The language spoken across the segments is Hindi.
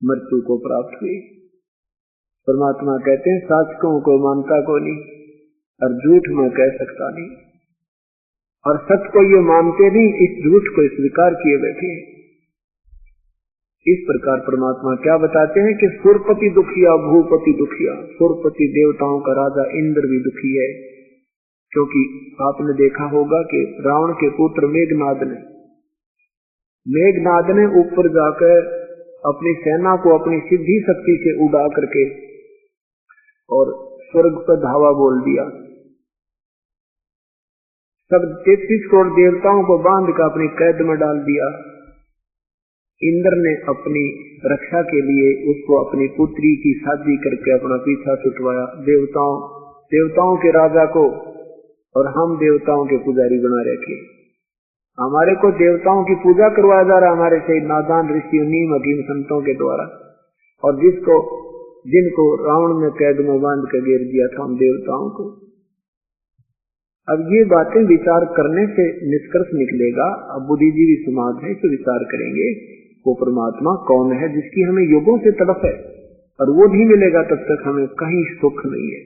मृत्यु को प्राप्त हुई। परमात्मा कहते हैं साचकों को मानता को नहीं और झूठ में कह सकता नहीं, और सत्य को ये मानते नहीं, इस झूठ को स्वीकार किए बैठे। इस प्रकार परमात्मा क्या बताते हैं कि सुरपति दुखिया भूपति दुखिया। सुरपति देवताओं का राजा इंद्र भी दुखी है, क्योंकि आपने देखा होगा कि रावण के पुत्र मेघनाद ने ऊपर जाकर अपनी सेना को अपनी सिद्धि शक्ति से उड़ा करके और स्वर्ग पर धावा बोल दिया। सब 33 करोड़ देवताओं को बांध कर अपनी कैद में डाल दिया। इंद्र ने अपनी रक्षा के लिए उसको अपनी पुत्री की शादी करके अपना पीछा छुटवाया। देवताओं के राजा को और हम देवताओं के पुजारी बना रखे। हमारे को देवताओं की पूजा करवाया जा रहा हमारे से नादान ऋषियों नीम हकीम संतों के द्वारा, और जिनको रावण ने कैद में बांध कर घेर दिया था उन देवताओं को। अब ये बातें विचार करने से निष्कर्ष निकलेगा। अब बुद्धिजीवी समाज है तो विचार करेंगे वो परमात्मा कौन है जिसकी हमें युगों से तड़प है, और वो नहीं मिलेगा तब तक हमें कहीं सुख नहीं है।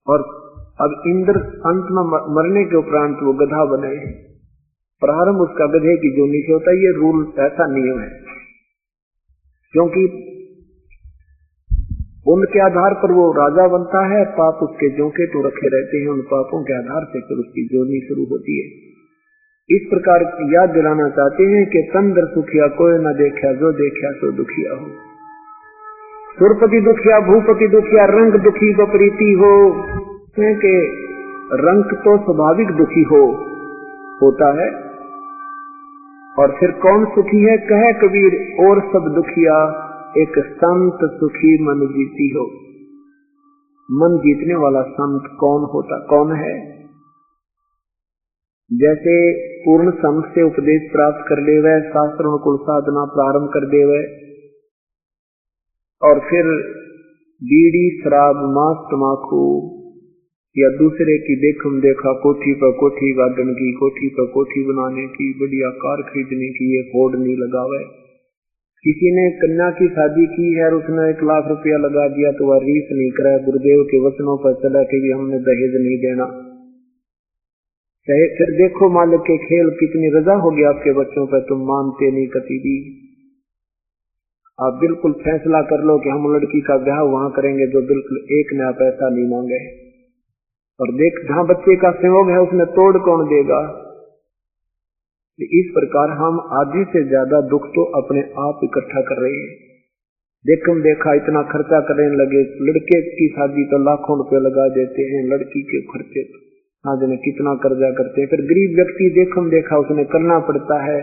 और अब इंद्र अंत में मरने के उपरांत वो गधा बने। प्रारंभ उसका गधे की जोनी से होता है, ये रूल ऐसा नियम है, क्योंकि उनके आधार पर वो राजा बनता है। पाप उसके जोंके तो रखे रहते हैं, उन पापों के आधार से फिर उसकी जोनी शुरू होती है। इस प्रकार याद दिलाना चाहते हैं कि तंद्र सुखिया कोई न देखा, जो देखा सो दुखिया हो। सुरपति दुखिया भूपति दुखिया, रंग दुखी विपरीती हो। कि रंग तो स्वाभाविक दुखी होता है, और फिर कौन सुखी है? कहे कबीर और सब दुखिया, एक संत सुखी मन जीती हो। मन जीतने वाला संत कौन है? जैसे पूर्ण संत से उपदेश प्राप्त कर ले वह शास्त्र अनुकूल साधना प्रारंभ कर दे वह, और फिर बीड़ी शराब मांस तमाकू या दूसरे की देखम देखा कोठी पर कोठी गार्डन की, कोठी पर कोठी बनाने की, बढ़िया कार खरीदने की, ये होड़ नहीं लगावे। किसी ने कन्या की शादी की है और उसने 1 लाख रुपया लगा दिया तो वह रीस नहीं करे, गुरुदेव के वचनों पर चला कि भी हमने दहेज नहीं देना। फिर देखो मालिक के खेल, कितनी रजा हो गया आपके बच्चों पर, तुम मानते नहीं कति भी। आप बिल्कुल फैसला कर लो कि हम लड़की का ब्याह वहां करेंगे जो बिल्कुल 1 नया पैसा नहीं मांगे, और देख जहां बच्चे का संयोग है उसमें तोड़ कौन देगा। इस प्रकार हम आधे से ज्यादा दुख तो अपने आप इकट्ठा कर रहे हैं। देखम देखा इतना खर्चा करने लगे, लड़के की शादी तो लाखों रुपए लगा देते हैं, लड़की के खर्चे आज ने कितना कर्जा करते हैं। फिर गरीब व्यक्ति देखम देखा उसने करना पड़ता है,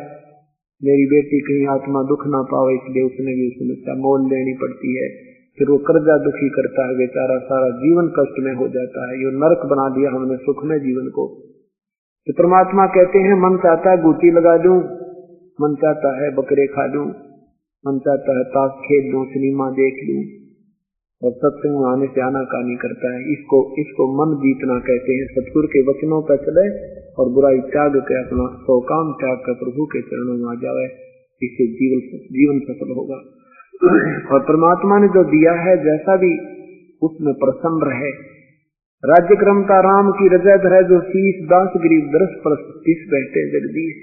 मेरी बेटी कहीं आत्मा दुख ना पावे, इसलिए उसने भी समस्या मोल लेनी पड़ती है। फिर वो कर्जा दुखी करता है बेचारा, सारा जीवन कष्ट में हो जाता है। ये नरक बना दिया हमने सुखमय जीवन को। तो परमात्मा कहते हैं मन चाहता है गुटी लगा दूं, मन चाहता है बकरे खा लूं, मन चाहता है ताश खेल लूं, सिनेमा देख लूं, और सत्संग में आने से आनाकानी करता है। इसको मन जीतना कहते हैं। सतगुरु के वचनों पर चले और बुराई त्याग के अपना सौ काम त्याग कर प्रभु के चरणों में आ जाए, इससे जीवन सफल होगा। और परमात्मा ने जो दिया है जैसा भी उसमें प्रसन्न रहे। राज्य क्रमता राम की रजय धरे, जो शीश दास गरीब दरस पर इस बैठे जगदीश।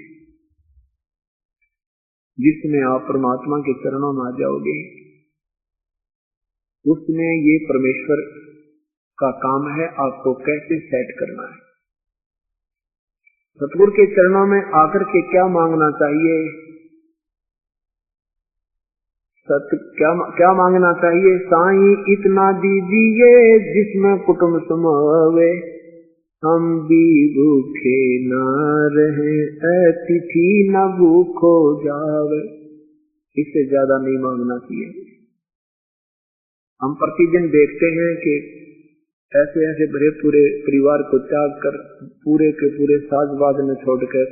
जिसमें आप परमात्मा के चरणों में आ जाओगे उसमें ये परमेश्वर का काम है आपको कैसे सेट करना है। सतगुरु के चरणों में आकर के क्या मांगना चाहिए? क्या मांगना चाहिए? साईं इतना दीजिए जिसमें कुटुंब समावे, हम भी भूखे न रहे, अतिथि न भूखो जावे। इससे ज्यादा नहीं मांगना चाहिए। हम प्रतिदिन देखते हैं कि ऐसे ऐसे बड़े पूरे परिवार को त्याग कर पूरे के पूरे साजबाज में छोड़कर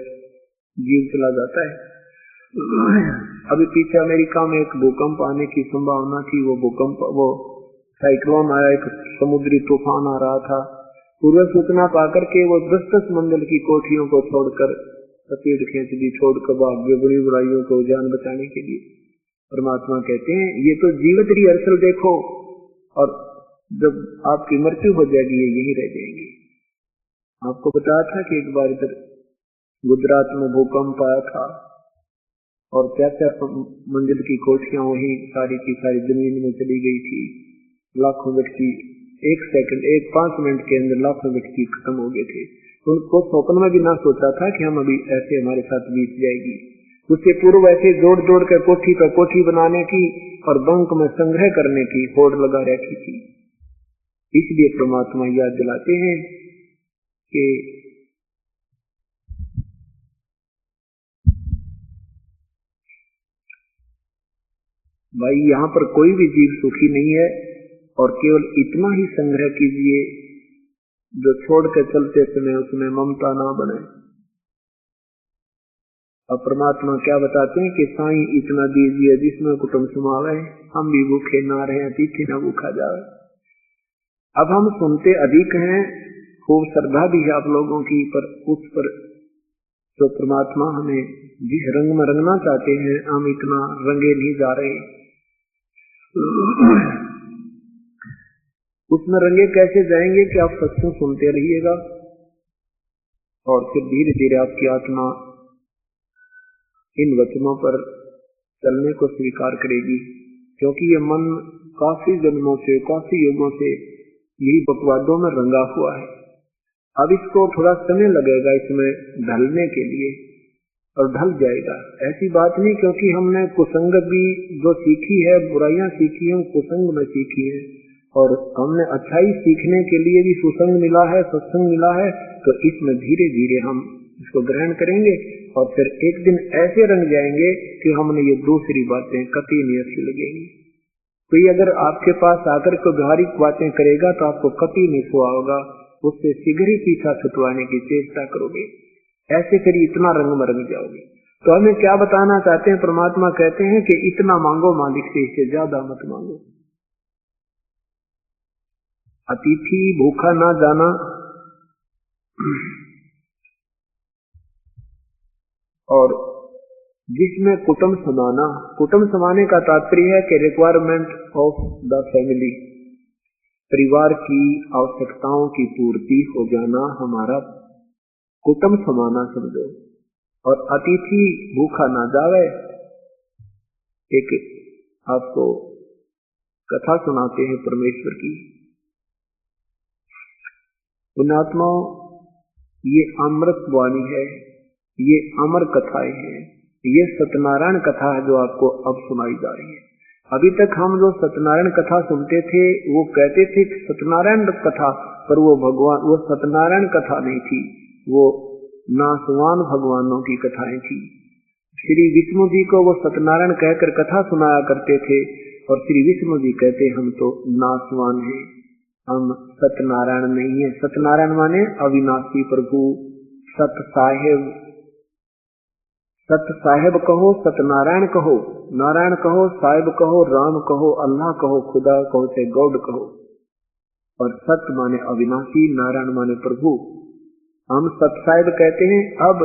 जीव चला जाता है। अभी पीछे अमेरिका में एक भूकंप आने की संभावना थी। वो साइक्लोन आया, एक समुद्री तूफान आ रहा था। पूर्व सूचना पाकर के वो 10-10 मंजिल की कोठियों को छोड़कर पीठ खींच दी, छोड़ कर भाग गए बुरी बुराइयों को जान बचाने के लिए। परमात्मा कहते हैं ये तो जीवित रिहर्सल देखो, और जब आपकी मृत्यु हो जाएगी ये यही रह जाएंगे। आपको बताया था कि एक बार इधर गुजरात में भूकंप आया था और 4-4 मंजिल की कोठियां वही सारी की सारी जमीन में चली गई थी। लाखों व्यक्ति 1 सेकंड 5 मिनट के अंदर लाखों व्यक्ति खत्म हो गए थे। उनको स्वप्न में भी ना सोचा था कि हम अभी ऐसे हमारे साथ बीत जाएगी। उससे पूर्व ऐसे जोड़ जोड़ कर कोठी पर कोठी बनाने की और बैंक में संग्रह करने की होड़ लगा रखी थी। इसलिए परमात्मा याद दिलाते हैं कि भाई यहाँ पर कोई भी जीव सुखी नहीं है, और केवल इतना ही संग्रह कीजिए जो छोड़ कर चलते समय उसमें ममता ना बने। अब परमात्मा क्या बताते हैं कि साईं इतना दीजिए जिसमें कुटुंब समावे, हम भी भूखे ना रहे, अतिथि न भूखा जावे। अब हम सुनते अधिक हैं, खूब श्रद्धा भी है आप लोगों की, पर उस पर तो परमात्मा हमें जिस रंग में रंगना चाहते हैं हम इतना रंगे नहीं जा रहे। उसमें रंगे कैसे जाएंगे कि आप सत्संग सुनते रहिएगा और फिर धीरे धीरे आपकी आत्मा इन वचनों पर चलने को स्वीकार करेगी, क्योंकि ये मन काफी जन्मों से काफी युगों से यही बकवादों में रंगा हुआ है। अब इसको थोड़ा समय लगेगा इसमें ढलने के लिए, और ढल जाएगा। ऐसी बात नहीं क्योंकि हमने कुसंग भी जो सीखी है, बुराइयां सीखी है, कुसंग में सीखी है, और हमने अच्छाई सीखने के लिए भी सुसंग मिला है, सत्संग मिला है, तो इसमें धीरे धीरे हम इसको ग्रहण करेंगे और फिर एक दिन ऐसे रंग जाएंगे कि हमने ये दूसरी बातें कभी नहीं अच्छी लगेंगी। कोई अगर आपके पास आकर को व्यवहारिक बातें करेगा तो आपको कभी नहीं सुहा होगा, उससे शीघ्र ही पीछा छुटवाने की चेष्टा करोगे, ऐसे फिर इतना रंग में रंग जाओगे। तो हमें क्या बताना चाहते हैं? परमात्मा कहते हैं कि इतना मांगो मालिक से, इससे ज्यादा मत मांगो। अतिथि भूखा ना जाना, और जिसमें कुटुंब समाना। कुटुंब समाने का तात्पर्य है कि रिक्वायरमेंट ऑफ द फैमिली, परिवार की आवश्यकताओं की पूर्ति हो जाना हमारा कुटुंब समाना समझो। और अतिथि भूखा ना जावे। एक आपको कथा सुनाते हैं परमेश्वर की। पुण्यात्माओं, ये अमृत वाणी है, ये अमर कथाएं हैं, ये सत्यनारायण कथा है जो आपको अब सुनाई जा रही है। अभी तक हम जो सत्यनारायण कथा सुनते थे वो कहते थे सत्यनारायण कथा, पर वो भगवान, वो सत्यनारायण कथा नहीं थी, वो नासवान भगवानों की कथाएं थी। श्री विष्णु जी को वो सत्यनारायण कहकर कथा सुनाया करते थे, और श्री विष्णु जी कहते हम तो नासवान हैं, हम सत्यनारायण नहीं है। सत्यनारायण माने अविनाशी प्रभु, सत साहेब। सत साहेब कहो, सत्यनारायण कहो, नारायण कहो, साहेब कहो, राम कहो, अल्लाह कहो, खुदा कहो, चाहे गॉड कहो। और सत्य माने अविनाशी, नारायण माने प्रभु। हम सत साहेब कहते हैं। अब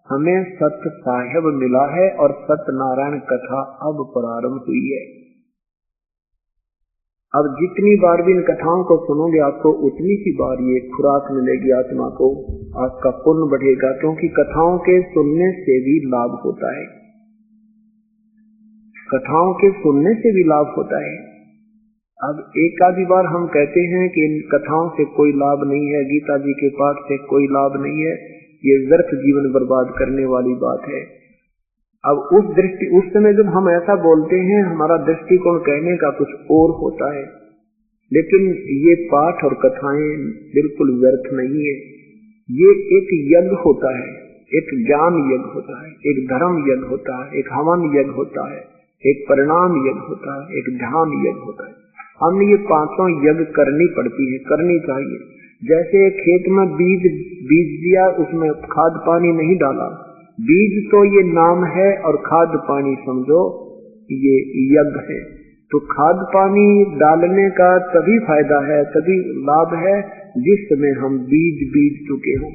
हमें सत्य साहेब मिला है और सत्यनारायण कथा अब प्रारंभ हुई है। अब जितनी बार भी इन कथाओं को सुनोगे आपको उतनी सी बार ये खुराक मिलेगी आत्मा को, आपका पुण्य बढ़ेगा, क्योंकि कथाओं के सुनने से भी लाभ होता है। कथाओं के सुनने से भी लाभ होता है। अब एक आधी बार हम कहते हैं कि इन कथाओं से कोई लाभ नहीं है, गीता जी के पाठ से कोई लाभ नहीं है, ये व्यर्थ जीवन बर्बाद करने वाली बात है। अब उस समय जब हम ऐसा बोलते हैं, हमारा दृष्टिकोण कहने का कुछ और होता है, लेकिन ये पाठ और कथाएं बिल्कुल व्यर्थ नहीं है। ये एक यज्ञ होता है, एक ज्ञान यज्ञ होता है, एक धर्म यज्ञ होता है, एक हवन यज्ञ होता है, एक परिणाम यज्ञ होता है, एक ध्यान यज्ञ होता है। हमने ये पांचों यज्ञ करनी पड़ती है, करनी चाहिए। जैसे खेत में बीज दिया, उसमें खाद पानी नहीं डाला, बीज तो ये नाम है और खाद पानी समझो ये यज्ञ है। तो खाद पानी डालने का तभी फायदा है, तभी लाभ है जिस समय हम बीज चुके हों।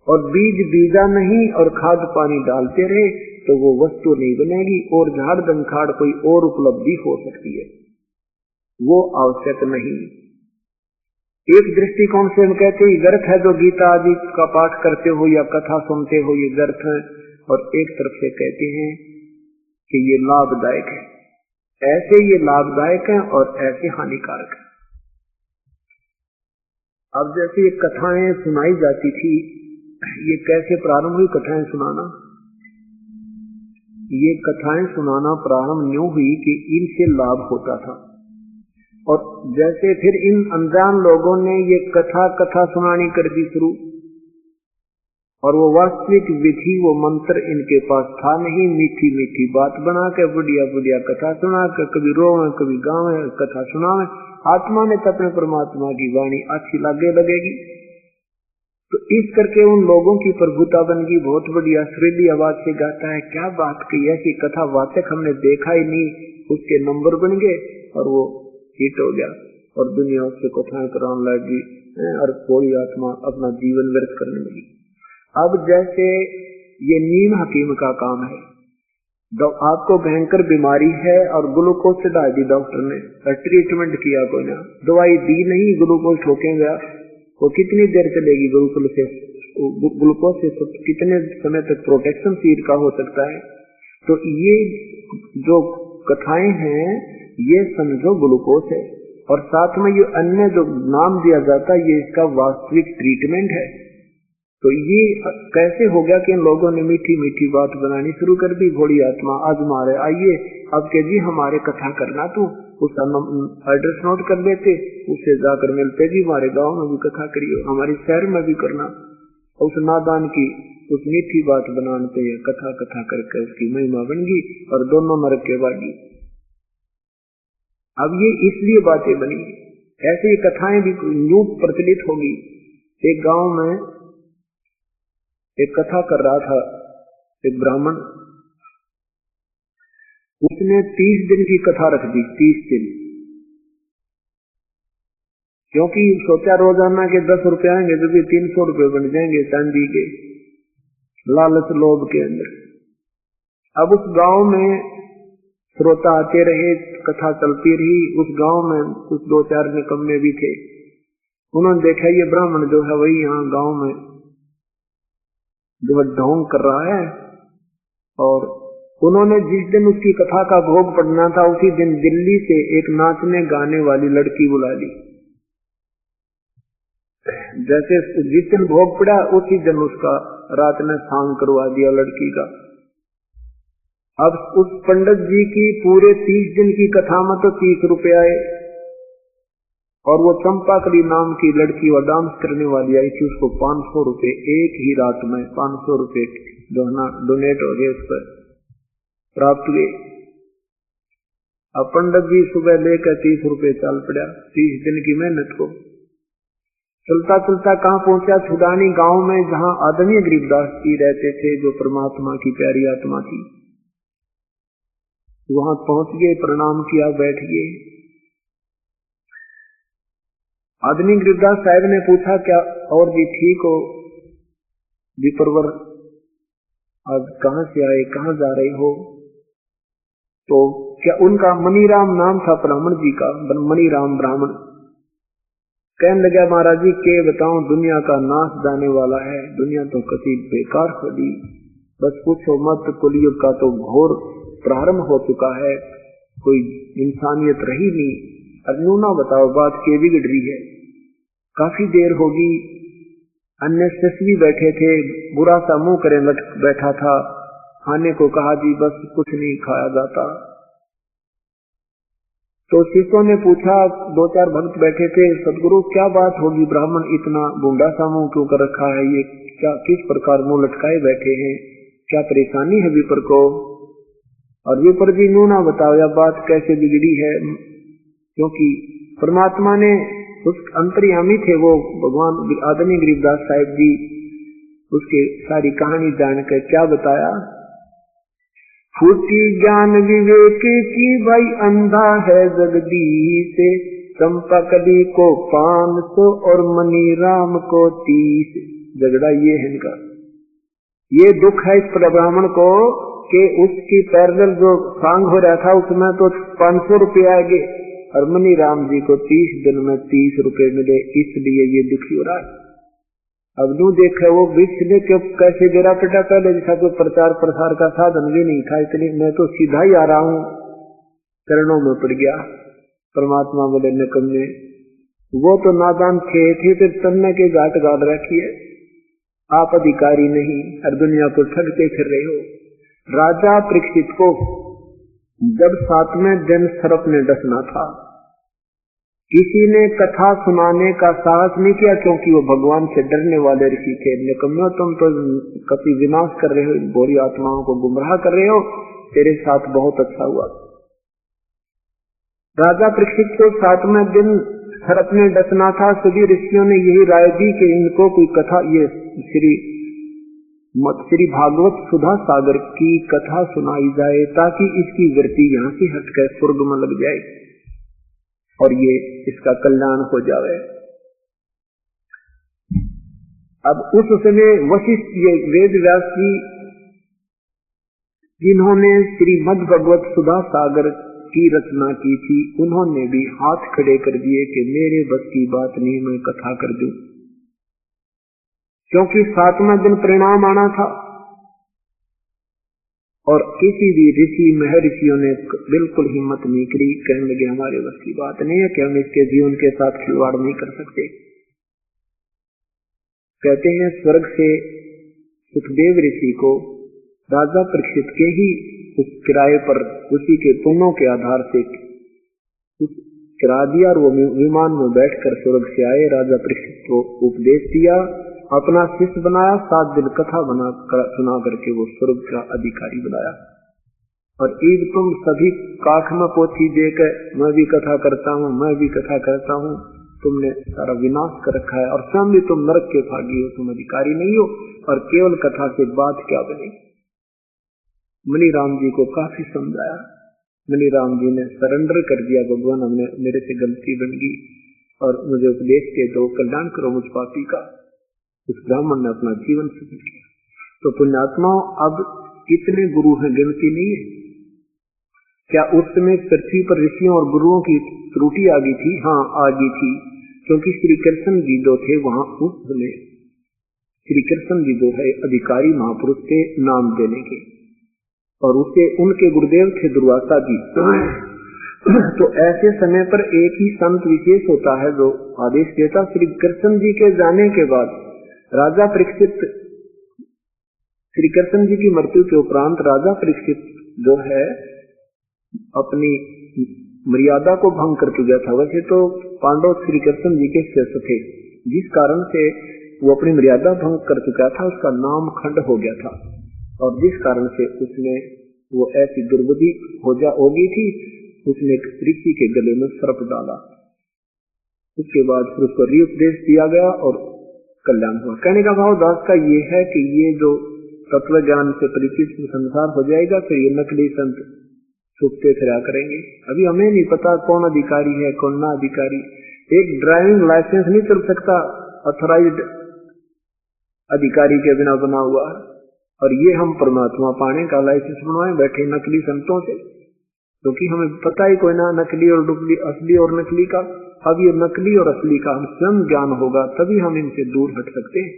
और बीज बीजा नहीं और खाद पानी डालते रहे तो वो वस्तु नहीं बनेगी और झाड़ दंखाड़ कोई और उपलब्धि हो सकती है, वो आवश्यक नहीं। एक दृष्टिकोण से हम कहते हैं व्यर्थ है जो गीता आदि का पाठ करते हो या कथा सुनते हो, ये व्यर्थ है। और एक तरफ से कहते हैं कि ये लाभदायक है, ऐसे ये लाभदायक है और ऐसे हानिकारक है। अब जैसे ये कथाएं सुनाई जाती थी, ये कैसे प्रारंभ हुई कथाएं सुनाना? ये कथाएं सुनाना प्रारंभ यूं हुई कि इनसे लाभ होता था, और जैसे फिर इन अनजान लोगों ने ये कथा सुनानी कर दी शुरू, और वो वास्तविक विधि वो मंत्र इनके पास था नहीं। मीठी मीठी बात बना के बढ़िया बढ़िया कथा सुना के कभी रोवे कभी गावे कथा सुनावे, आत्मा में तो अपने परमात्मा की वाणी अच्छी लगेगी। तो इस करके उन लोगों की प्रभुता बन गई, बहुत बढ़िया सुरीली आवाज से गाता है, क्या बात की, ऐसी कथा वाचक हमने देखा ही नहीं, उसके नंबर बन गए और वो हिट हो गया और दुनिया उससे कथाएं कराने लगी और कोई आत्मा अपना जीवन व्यर्थ करने लगी। अब जैसे ये नीम हकीम का काम है, आपको भयंकर बीमारी है और ग्लूकोज चढ़ा दी डॉक्टर ने, ट्रीटमेंट किया कोई ना, दवाई दी नहीं, ग्लूकोज ठोकेगा, वो कितनी देर चलेगी? ग्लूकोज से कितने समय तक प्रोटेक्शन शरीर का हो सकता है? तो ये जो कथाएं हैं ये समझो ग्लूकोज है, और साथ में ये अन्य जो नाम दिया जाता है ये इसका वास्तविक ट्रीटमेंट है। तो ये कैसे हो गया कि इन लोगों ने मीठी मीठी बात बनानी शुरू कर दी। घोड़ी आत्मा आज मारे आइए, अब के जी हमारे कथा करना, तो उसका एड्रेस नोट कर लेते, उससे जाकर मिलते, जी हमारे गांव में भी कथा करिए, हमारे शहर में भी करना। उस नादान की उस मीठी बात बनाने पे कथा करके उसकी महिमा बन गई और दोनों नरक के बागी। अब ये इसलिए बातें बनी, ऐसे ही कथाएं भी यूं प्रचलित होगी। एक गांव में एक कथा कर रहा था एक ब्राह्मण, उसने 30 दिन की कथा रख दी, 30 दिन, क्योंकि सोचा रोजाना के 10 रुपए आएंगे तो भी 300 रुपए बन जाएंगे चांदी के, लालच लोभ के अंदर। अब उस गांव में श्रोता आते रहे, कथा चलती रही। उस गांव में कुछ 2-4 निकम्मे भी थे, उन्होंने देखा ये ब्राह्मण जो है वही यहाँ गांव में जो ढोंग कर रहा है, और उन्होंने जिस दिन उसकी कथा का भोग पड़ना था उसी दिन दिल्ली से एक नाचने गाने वाली लड़की बुला ली। जैसे जिस दिन भोग पड़ा उसी दिन उसका रात में सांग करवा दिया लड़की का। अब उस पंडित जी की पूरे 30 दिन की कथा में तो 30 रुपए आए, और वो चंपाकली नाम की लड़की वो डांस करने वाली आई थी, उसको 500 रुपए एक ही रात में 500 रुपए डोनेट हो गए, उस पर प्राप्त हुए। अब पंडित जी सुबह लेकर 30 रुपए चल पड़ा 30 दिन की मेहनत को। चलता चलता कहाँ पहुंचा? छुडानी गांव में, जहाँ आदरणीय गरीबदास जी रहते थे जो परमात्मा की प्यारी आत्मा थी। वहां पहुंच गए, प्रणाम किया, बैठ गए। आदमी गरीबदास साहब ने पूछा क्या और भी ठीक हो? विप्रवर आज कहाँ से आए, कहाँ जा रहे हो? तो क्या उनका मनीराम नाम था ब्राह्मण जी का, मनीराम ब्राह्मण। कहने लगा महाराज जी के बताऊं, दुनिया का नाश जाने वाला है, दुनिया तो कभी बेकार हो दी, बस पूछो मत, कलयुग का तो घोर प्रारंभ हो चुका है, कोई इंसानियत रही नहीं। अनूना बताओ बात के बिगड़ रही है। काफी देर होगी, अन्य भी बैठे थे, बुरा सा मुंह करे बैठा था, खाने को कहा जी बस कुछ नहीं खाया जाता। तो शिष्यों ने पूछा, 2-4 भक्त बैठे थे, सदगुरु क्या बात होगी, ब्राह्मण इतना बूढ़ा सा मुंह क्यों कर रखा है, ये क्या किस प्रकार मुंह लटकाए बैठे हैं, क्या परेशानी है विपर को? और विपर जी नूना बताओ या बात कैसे बिगड़ी है, क्योंकि परमात्मा ने उस अंतर्यामी थे वो भगवान आदरणीय गरीबदास साहिब जी, उसके सारी कहानी जानकर क्या बताया? फूटी ज्ञान विवेक की भाई अंधा है जगदीश, चंपाकली को 500 और मनीराम को 30, झगड़ा ये है इनका। ये दुख है इस ब्राह्मण को कि उसकी पैरेलल जो सांग हो रहा था उसमें तो 500 रुपये आएंगे और मनी राम जी को 30 दिन में 30 रुपये मिले, इसलिए ये दुखी हो रहा है। अब नू देखे वो विष ने कैसे गिरा पिटा, पहले जैसा कोई प्रचार प्रसार का साधन भी नहीं था, इतनी मैं तो सीधा ही आ रहा हूँ, चरणों में पड़ गया। परमात्मा बोले निकम्मे, वो तो नादान थे तो तन्ने के घाट गाड़ रखी है, आप अधिकारी नहीं, हर दुनिया को ठगते फिर रहे हो। राजा परीक्षित को जब 7वें दिन सर्प ने डसना था, किसी ने कथा सुनाने का साहस नहीं किया, क्योंकि वो भगवान से डरने वाले ऋषि थे। निकम्मे, तुम तो कभी विनाश कर रहे हो, बुरी आत्माओं को गुमराह कर रहे हो, तेरे साथ बहुत अच्छा हुआ। राजा परीक्षित को 7वें दिन सर्प ने डसना था। सभी ऋषियों ने यही राय दी कि इनको कोई कथा, ये श्री भागवत सुधा सागर की कथा सुनाई जाए, ताकि इसकी वृत्ति यहाँ से हटकर स्वर्ग में लग जाए और ये इसका कल्याण हो जाए। अब उस समय वशिष्ठ, ये वेद व्यास जी जिन्होंने श्रीमद् भगवत सुधा सागर की रचना की थी, उन्होंने भी हाथ खड़े कर दिए कि मेरे बस की बात नहीं, मैं कथा कर दूं, क्योंकि 7वें दिन परिणाम आना था। और किसी भी ऋषि महर्षियों ने बिल्कुल हिम्मत नहीं करी, कहने लगे हमारे बस की बात नहीं है कि हम इसके जीवन के साथ खिलवाड़ नहीं कर सकते। कहते हैं स्वर्ग से सुखदेव ऋषि को राजा परीक्षित के ही उस किराए पर, उसी के पुण्यों के आधार से उस किराया दिया और वो विमान में बैठकर स्वर्ग से आए। राजा परीक्षित को उपदेश दिया, अपना शिष्य बनाया, 7 दिन कथा सुना करके वो स्वर्ग का अधिकारी बनाया। और ईद तुम सभी काख में पोथी देकर मैं भी कथा करता हूँ, मैं भी कथा करता हूँ, तुमने सारा विनाश कर रखा है और स्वयं भी तुम नरक के भागी हो, तुम अधिकारी नहीं हो, और केवल कथा से बात क्या बने। मनी राम जी को काफी समझाया, मनी राम जी ने सरेंडर कर दिया, भगवान हमने मेरे से गलती बन गई और मुझे उपदेश के दो, कल्याण करो मुझ पापी का। उस ब्राह्मण ने अपना जीवन सफल किया। तो पुण्यात्माओं, अब कितने गुरु हैं गिनती नहीं है। क्या उस समय पृथ्वी पर ऋषियों और गुरुओं की त्रुटि आ गई थी? हाँ, आ गई थी, क्योंकि श्री कृष्ण जी जो थे वहां उस समय श्री कृष्ण जी जो है अधिकारी महापुरुष थे नाम देने के, और उसे उनके गुरुदेव थे दुर्वासा जी। तो ऐसे समय पर एक ही संत विशेष होता है जो आदेश देता। श्री कृष्ण जी के जाने के बाद राजा परीक्षित, श्री कृष्ण जी की मृत्यु के उपरांत राजा परीक्षित जो है अपनी मर्यादा को भंग कर चुका था। वैसे तो पांडव श्री कृष्ण जी के शिष्य थे, जिस कारण से वो अपनी मर्यादा भंग कर चुका था, उसका नाम खंड हो गया था, और जिस कारण से उसने वो ऐसी दुर्बुद्धि हो गई थी, उसने एक ऋषि के गले में सर्प डाला। उसके बाद फिर उसको उपदेश दिया गया और कल्याण हुआ। कहने का भाव दास का ये है कि ये जो तत्व ज्ञान से परिचित संसार हो जाएगा, फिर ये नकली संत छुपते फिरा करेंगे। अभी हमें नहीं पता कौन अधिकारी है कौन ना अधिकारी। एक ड्राइविंग लाइसेंस नहीं चल सकता ऑथराइज्ड अधिकारी के बिना बना हुआ, और ये हम परमात्मा पाने का लाइसेंस बनवाए बैठे नकली संतों से, क्योंकि हमें पता ही कोई ना नकली और डुप्ली, असली और नकली का। अब ये नकली और असली का हम स्वयं ज्ञान होगा तभी हम इनसे दूर हट सकते हैं,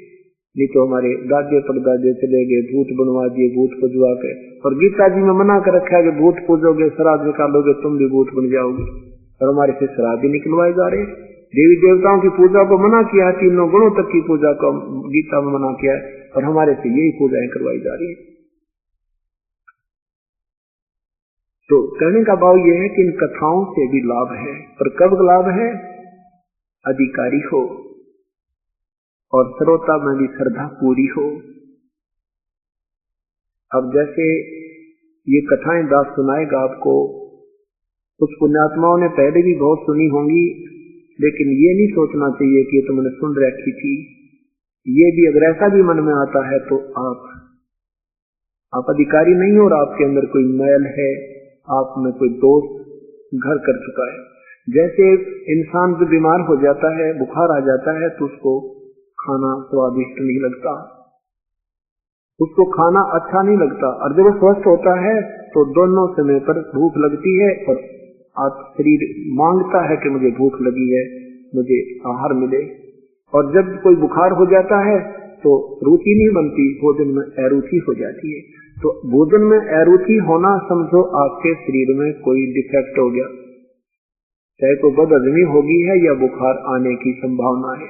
नहीं तो हमारे दादे परदादे चले गए, भूत बनवा दिए, भूत पूजवा के। और गीता जी में मना कर रखा है कि भूत पूजोगे, श्राद्ध निकालोगे, तुम भी भूत बन जाओगे, और हमारे से श्राद्ध ही निकलवाए जा रहे। देवी देवताओं की पूजा को मना किया है, 3 गुणों तक की पूजा को गीता में मना किया है, और हमारे से यही पूजाएं करवाई जा रही है। तो कहने का भाव यह है कि इन कथाओं से भी लाभ है, पर कब लाभ है? अधिकारी हो और श्रोता में भी श्रद्धा पूरी हो। अब जैसे ये कथाएं दास सुनाएगा आपको, कुछ पुण्यात्माओं ने पहले भी बहुत सुनी होंगी, लेकिन ये नहीं सोचना चाहिए कि ये तो मैंने सुन रखी थी। ये भी अगर ऐसा भी मन में आता है तो आप अधिकारी नहीं हो और आपके अंदर कोई मैल है, आप में कोई दोष घर कर चुका है। जैसे इंसान जो बीमार हो जाता है, बुखार आ जाता है, तो उसको खाना स्वादिष्ट नहीं लगता, उसको खाना अच्छा नहीं लगता। और जब वो स्वस्थ होता है तो दोनों समय पर भूख लगती है और आप शरीर मांगता है कि मुझे भूख लगी है, मुझे आहार मिले। और जब कोई बुखार हो जाता है तो रुचि नहीं बनती, भोजन में अरुचि हो जाती है। तो भोजन में अरुचि होना समझो आपके शरीर में कोई डिफेक्ट हो गया, चाहे तो बदहजमी होगी है या बुखार आने की संभावना है।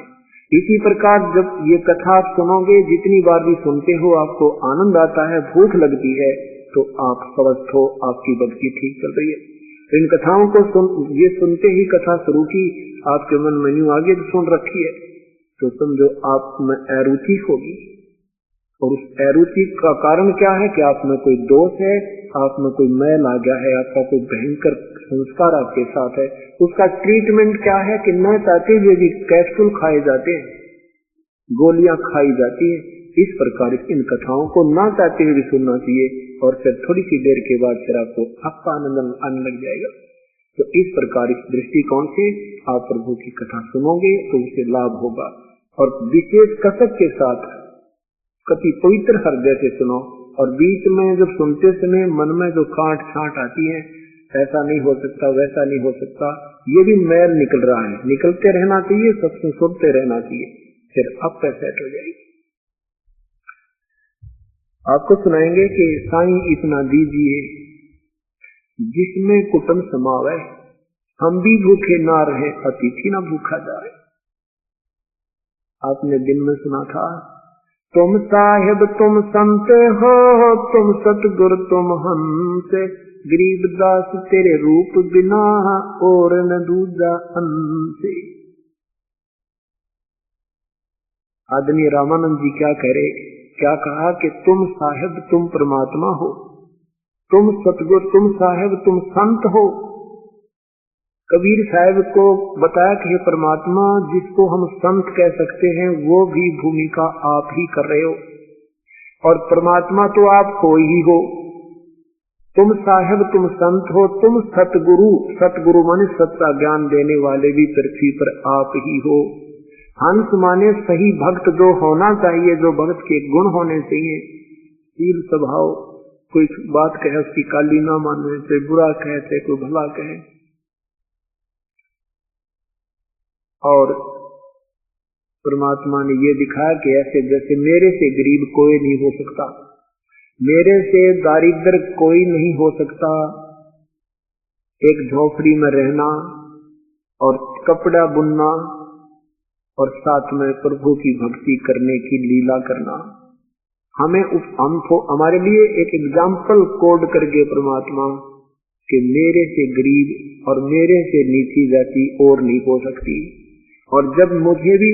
इसी प्रकार जब ये कथा आप सुनोगे, जितनी बार भी सुनते हो आपको आनंद आता है, भूख लगती है, तो आप स्वस्थ हो, आपकी बदगी ठीक चल रही है। इन कथाओं को ये सुनते ही कथा शुरू की, आपके मन में यूं आगे सुन रखी है, तो समझो आप में अरुचि होगी। और उस अरुचि का कारण क्या है कि आप में कोई दोष है, आप में कोई मैल आ गया है, आपका कोई भयंकर संस्कार आपके साथ है। उसका ट्रीटमेंट क्या है कि न चाहते हुए भी कैप्सूल खाए जाते हैं, गोलियां खाई जाती है। इस प्रकार इन कथाओं को ना चाहते हुए भी सुनना चाहिए और फिर थोड़ी सी देर के बाद फिर आपको आनंद आने लग जाएगा। तो इस प्रकार इस दृष्टिकोण से आप प्रभु की कथा सुनोगे तो उसे लाभ होगा। और विशेष कसक के साथ कति पवित्र हृदय से सुनो। और बीच में जब सुनते समय मन में जो कांट छांट आती है, ऐसा नहीं हो सकता, वैसा नहीं हो सकता, ये भी मैल निकल रहा है, निकलते रहना चाहिए, सबसे सुनते रहना चाहिए, फिर अब सेट हो जाएगी। आपको सुनाएंगे कि साईं इतना दीजिए जिसमें कुटुंब समावे, हम भी भूखे ना रहे, अतिथि ना भूखा जाए। आपने दिन में सुना था, तुम साहिब तुम संत हो, तुम सतगुरु तुम हमसे, गरीबदास तेरे रूप बिना और न दूजा हमसे। आदमी रामानंद जी क्या कह रहे, क्या कहा कि तुम साहिब तुम परमात्मा हो, तुम सतगुरु तुम साहिब तुम संत हो। कबीर साहब को बताया कि परमात्मा जिसको हम संत कह सकते हैं वो भी भूमिका आप ही कर रहे हो, और परमात्मा तो आप हो ही हो। तुम साहिब तुम संत हो, तुम सतगुरु, सतगुरु माने सच्चा ज्ञान देने वाले भी पृथ्वी पर आप ही हो। हंस माने सही भक्त जो होना चाहिए, जो भक्त के गुण होने चाहिए, शील स्वभाव, कोई बात कहे उसकी काली ना माने, कोई बुरा कहे चाहे कोई भला कहे। और परमात्मा ने ये दिखाया कि ऐसे जैसे मेरे से गरीब कोई नहीं हो सकता, मेरे से दारिद्र कोई नहीं हो सकता। एक झोपड़ी में रहना और कपड़ा बुनना और साथ में प्रभु की भक्ति करने की लीला करना, हमें हमारे लिए एक एग्जाम्पल कोड करके परमात्मा कि मेरे से गरीब और मेरे से नीची जाति और नहीं हो सकती। और जब मुझे भी,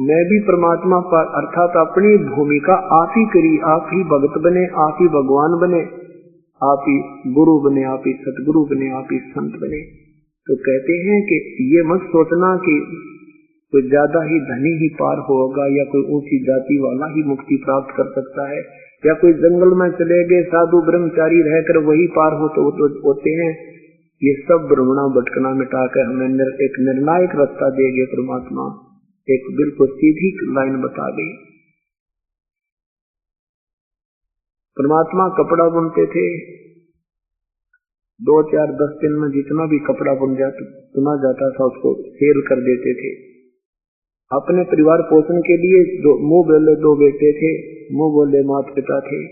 मैं भी परमात्मा पर अर्थात अपनी भूमिका आप ही करी, आप ही भगत बने, आप ही भगवान बने, आप ही गुरु बने, आप ही सतगुरु बने, आप ही संत बने। तो कहते हैं कि ये मत सोचना कि कोई ज्यादा ही धनी ही पार होगा या कोई ऊंची जाति वाला ही मुक्ति प्राप्त कर सकता है, या कोई जंगल में चले गए साधु ब्रह्मचारी रहकर वही पार होते हैं। ये सब भ्रमणा भटकना मिटाकर हमें एक निर्णायक रास्ता देंगे परमात्मा, एक बिल्कुल सीधी लाइन बता दे। परमात्मा कपड़ा बुनते थे, 2, 4, 10 दिन में जितना भी कपड़ा बुना जाता था उसको सेल कर देते थे। अपने परिवार पोषण के लिए मुंह बोले 2 बेटे थे, मुंह बोले माता पिता थे।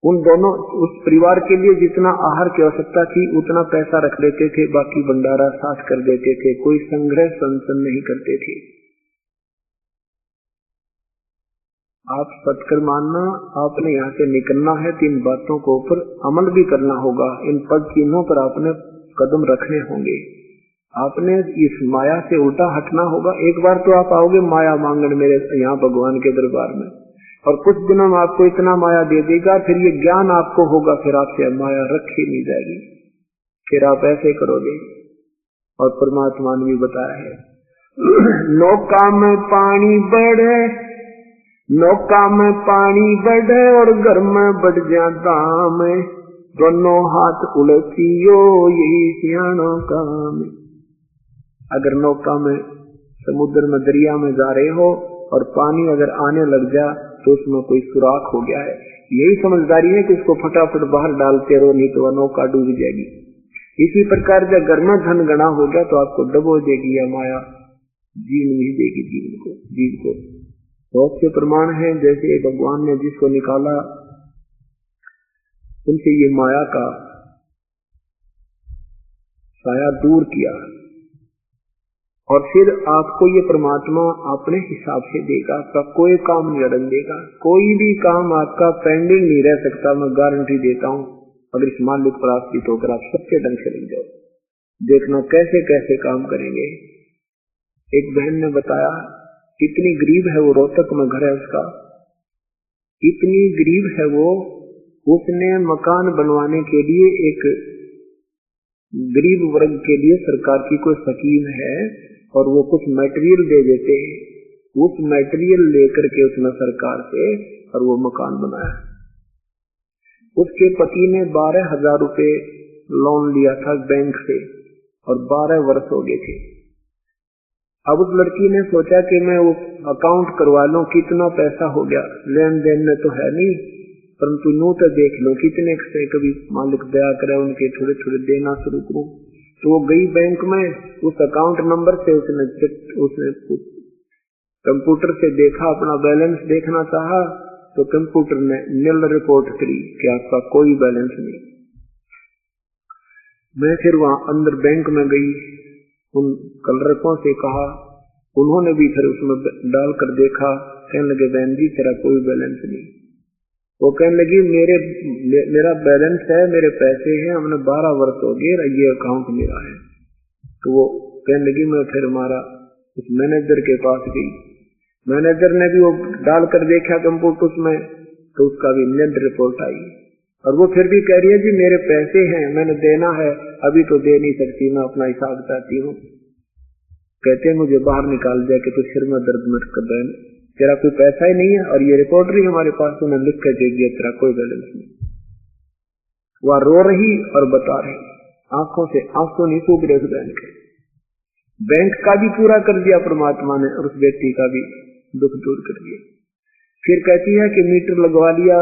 उन दोनों उस परिवार के लिए जितना आहार की आवश्यकता थी उतना पैसा रख लेते थे, बाकी भंडारा साथ कर देते थे, कोई संग्रह संचन नहीं करते थे। आप सत्कर मानना, आपने यहाँ से निकलना है तो इन बातों को ऊपर अमल भी करना होगा, इन पद चिन्हों पर आपने कदम रखने होंगे, आपने इस माया से उल्टा हटना होगा। एक बार तो आप आओगे माया मांगन मेरे यहाँ भगवान के दरबार में, और कुछ दिनों में आपको इतना माया दे देगा, फिर ये ज्ञान आपको होगा, फिर आपसे माया रखी नहीं जाएगी, फिर आप ऐसे करोगे। और परमात्मा ने भी बताया है, नौका में पानी बढ़े, नौका में पानी बढ़े और घर में बढ़ जा दाम, दोनों हाथ उलझियो यही सियाणों काम। अगर नौका में समुद्र में दरिया में जा रहे हो और पानी अगर आने लग जा तो उसमें कोई सुराख हो गया है, यही समझदारी है कि उसको फटाफट बाहर डालते रहो, नहीं तो नौका डूब जाएगी। इसी प्रकार जब घर में धन गणा हो गया तो आपको डबो देगी या माया, जीवन नहीं देगी जीव को। बहुत से प्रमाण हैं, जैसे भगवान ने जिसको निकाला उनसे ये माया का साया दूर किया, और फिर आपको ये परमात्मा अपने हिसाब से देगा। आपका कोई काम नहीं अड़न देगा, कोई भी काम आपका पेंडिंग नहीं रह सकता। मैं गारंटी देता हूँ, अगर इस मालिक पर आश्रित होकर आप सच्चे ढंग से लग जाओ, देखना कैसे कैसे काम करेंगे। एक बहन ने बताया, इतनी गरीब है वो, रोहतक में घर है उसका, इतनी गरीब है वो, उसने मकान बनवाने के लिए एक गरीब वर्ग के लिए सरकार की कोई स्कीम है और वो कुछ मटेरियल दे देते हैं, उस मटेरियल लेकर के उसने सरकार से और वो मकान बनाया। उसके पति ने 12,000 रुपए लोन लिया था बैंक से और 12 वर्ष हो गए थे। अब उस लड़की ने सोचा कि मैं उस अकाउंट करवा लूं, कितना पैसा हो गया, लेन देन में तो है नहीं, परंतु यूं तो देख लो कितने से कभी मालिक दया करे उनके थोड़े थोड़े देना शुरू करूं। तो वो गई बैंक में, उस अकाउंट नंबर से उसने कंप्यूटर से देखा, अपना बैलेंस देखना चाहा तो कंप्यूटर ने नील रिपोर्ट करी कि आपका कोई बैलेंस नहीं। मैं फिर वहां अंदर बैंक में गई, उन कलरकों से कहा, उन्होंने भी फिर उसमें डालकर देखा, कहने लगे बहन जी तेरा कोई बैलेंस नहीं। वो कहने लगी मेरा बैलेंस है, मेरे पैसे हैं, हमने 12 वर्ष हो गए, ये अकाउंट मेरा है। तो वो कहने लगी मैं फिर हमारा उस मैनेजर के पास गई, मैनेजर ने भी वो डालकर देखा कंप्यूटर में, तो उसका भी नील रिपोर्ट आई, और वो फिर भी कह रही है जी मेरे पैसे हैं, मैंने देना है, अभी तो दे नहीं सकती, मैं अपना हिसाब चाहती हूँ। कहते मुझे बाहर निकाल दिया कि तू सिर में दर्द मत कर, बहन तेरा कोई पैसा ही नहीं है, और ये रिपोर्ट भी हमारे पास उन्होंने लिख कर दे दिया तेरा कोई बैलेंस नहीं। वह रो रही और बता रही, आंखों से आंसू नहीं सूख रहे उस बहन के। बैंक का भी पूरा कर दिया परमात्मा ने और उस व्यक्ति का भी दुख दूर कर दिया। फिर कहती है कि मीटर लगवा लिया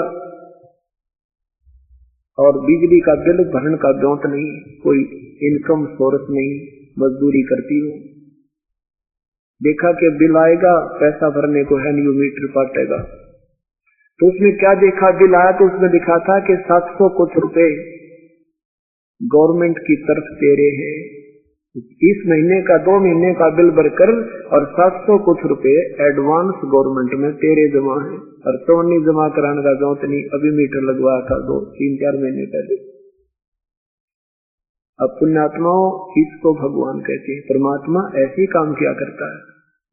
और बिजली का बिल भरने का ब्योंत नहीं, कोई इनकम सोर्स नहीं, मजदूरी करती हूँ। देखा कि बिल आएगा, पैसा भरने को है नहीं, मीटर पाटेगा। तो उसने क्या देखा, बिल आया तो उसमें लिखा था कि 700 कुछ रुपए गवर्नमेंट की तरफ दे रहे हैं, इस महीने का 2 महीने का बिल भरकर और 700 कुछ रुपए एडवांस गवर्नमेंट में तेरे जमा है, और तो नहीं जमा कराने का जरूरत नहीं, अभी मीटर लगवाया था 2-3-4 महीने पहले। अब पुण्यात्माओं, इसको भगवान कहते हैं। परमात्मा ऐसे काम किया करता है।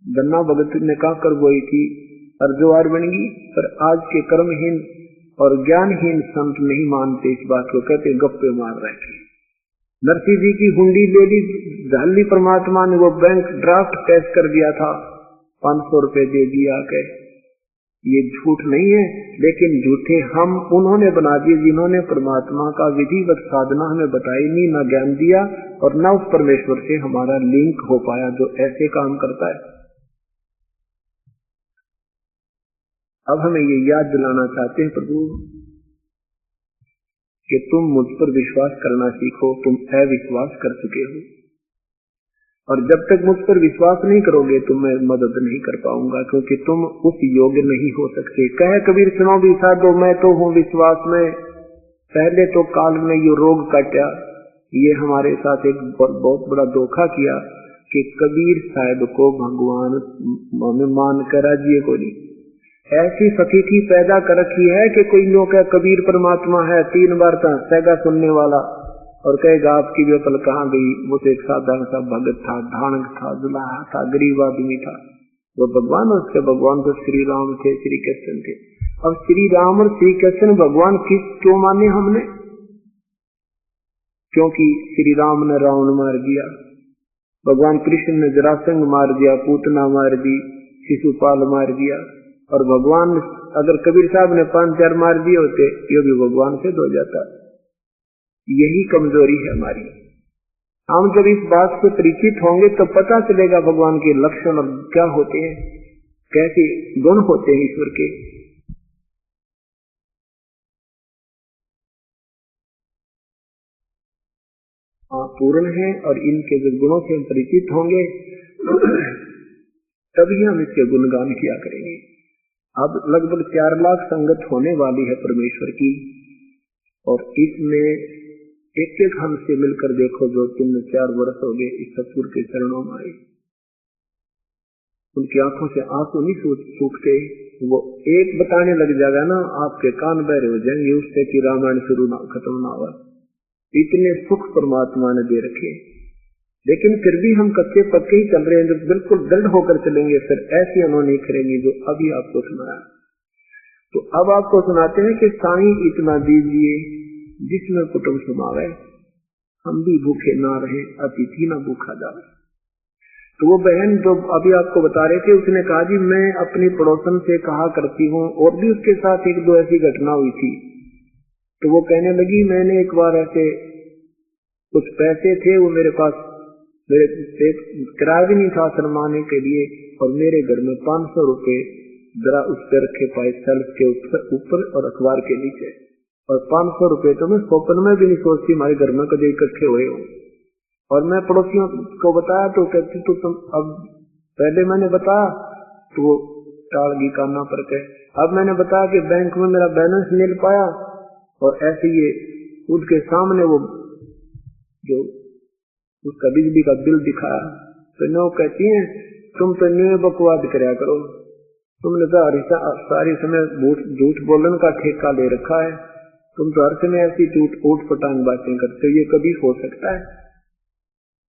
गन्ना भगत ने कहा कर बोई थी अर्जवार बन गई, पर आज के कर्महीन और ज्ञानहीन संत नहीं मानते इस बात को, कहते गप्पे मार रहे थे। नरसिंह जी की हुंडी ले ली, झाली परमात्मा ने वो बैंक ड्राफ्ट कैश कर दिया था, 500 रुपए दे दिया के। ये झूठ नहीं है, लेकिन झूठे हम उन्होंने बना दिए जिन्होंने परमात्मा का विधिवत साधना हमें बताई नहीं, ना ज्ञान दिया और ना उस परमेश्वर से हमारा लिंक हो पाया जो ऐसे काम करता है। अब हमें ये याद दिलाना चाहते हैं प्रभु कि तुम मुझ पर विश्वास करना सीखो, तुम अविश्वास कर चुके हो, और जब तक मुझ पर विश्वास नहीं करोगे तो मैं मदद नहीं कर पाऊंगा, क्योंकि तुम उस योग्य नहीं हो सकते। कहे कबीर सुनो भी साधो मैं तो हूँ विश्वास में, पहले तो काल में ये रोग काटा। ये हमारे साथ एक बहुत बड़ा धोखा किया कि कबीर साहब को भगवान मान कर राजिए को नहीं, ऐसी सतीथि पैदा कर रखी है कि कोई लोग है कबीर परमात्मा है, 3 बार तो हंसेगा सुनने वाला और कहेगा आपकी भी अकल कहाँ गई, वो तो एक साधारण सा भगत था, धानक था, दुल्हा था, गरीब आदमी था। वो भगवान, उसके भगवान तो श्री राम थे, श्री कृष्ण थे। अब श्री राम और श्री कृष्ण भगवान क्यों माने हमने? क्योंकि श्री राम ने रावण मार दिया, भगवान कृष्ण ने जरासंध मार दिया, पूतना मार दी, शिशुपाल मार दिया, और भगवान अगर कबीर साहब ने 5-4 मार दिए होते ये भी भगवान से धो जाता। यही कमजोरी है हमारी। हम जब इस बात से परिचित होंगे तो पता चलेगा भगवान के लक्षण और क्या होते हैं, कैसे गुण होते हैं ईश्वर के। पूर्ण है और इनके जब गुणों से हम परिचित होंगे तभी हम इसके गुणगान किया करेंगे। अब लगभग 4 लाख संगत होने वाली है परमेश्वर की, और इसमें एक एक हमसे मिलकर देखो जो 3-4 वर्ष हो गए इस सतगुरु के चरणों में आए, उनकी आंखों से आंसू नहीं सूखते। वो एक बताने लग जाएगा ना, आपके कान बहरे हो जाएंगे उससे कि रामायण शुरू ना खत्म ना हुआ। इतने सुख परमात्मा ने दे रखे, लेकिन फिर भी हम कच्चे पक्के ही चल रहे हैं। जब बिल्कुल दृढ़ होकर चलेंगे फिर ऐसी अनहोनी करेंगे जो अभी आपको सुनाया। तो अब आपको सुनाते हैं कि साईं इतना दीजिए जिसमें कुटुंब समावे, हम भी भूखे ना रहे, अतिथि ना भूखा जाए। तो वो बहन जो अभी आपको बता रहे थे, उसने कहा जी मैं अपनी पड़ोसन से कहा करती हूँ, और भी उसके साथ 1-2 ऐसी घटना हुई थी। तो वो कहने लगी मैंने एक बार ऐसे कुछ पैसे थे वो मेरे पास, मेरे किराया भी नहीं था शर्माने के लिए, और मेरे घर में 500 रुपए जरा उस पर रखे पाए सेल्फ के ऊपर और अखबार के नीचे, और 500 रुपए तो मैं स्वप्न में भी नहीं सोचती हमारे घर में कभी इकट्ठे हुए हो। और मैं पड़ोसियों को बताया तो कहती तो तुम, अब पहले मैंने बताया तो वो टालगी काना पर के, अब मैंने बताया कि बैंक में मेरा बैलेंस मिल पाया, और ऐसे ये उसके सामने वो जो उसका बिजली का बिल दिखाया, तो नो कहती है तुम तो न्यू बकवाद कराया करो, तुमने तो सारी समय झूठ बोलने का ठेका ले रखा है, तुम तो हर समय ऐसी ऊट पटांग बातें करते हो, ये कभी हो सकता है।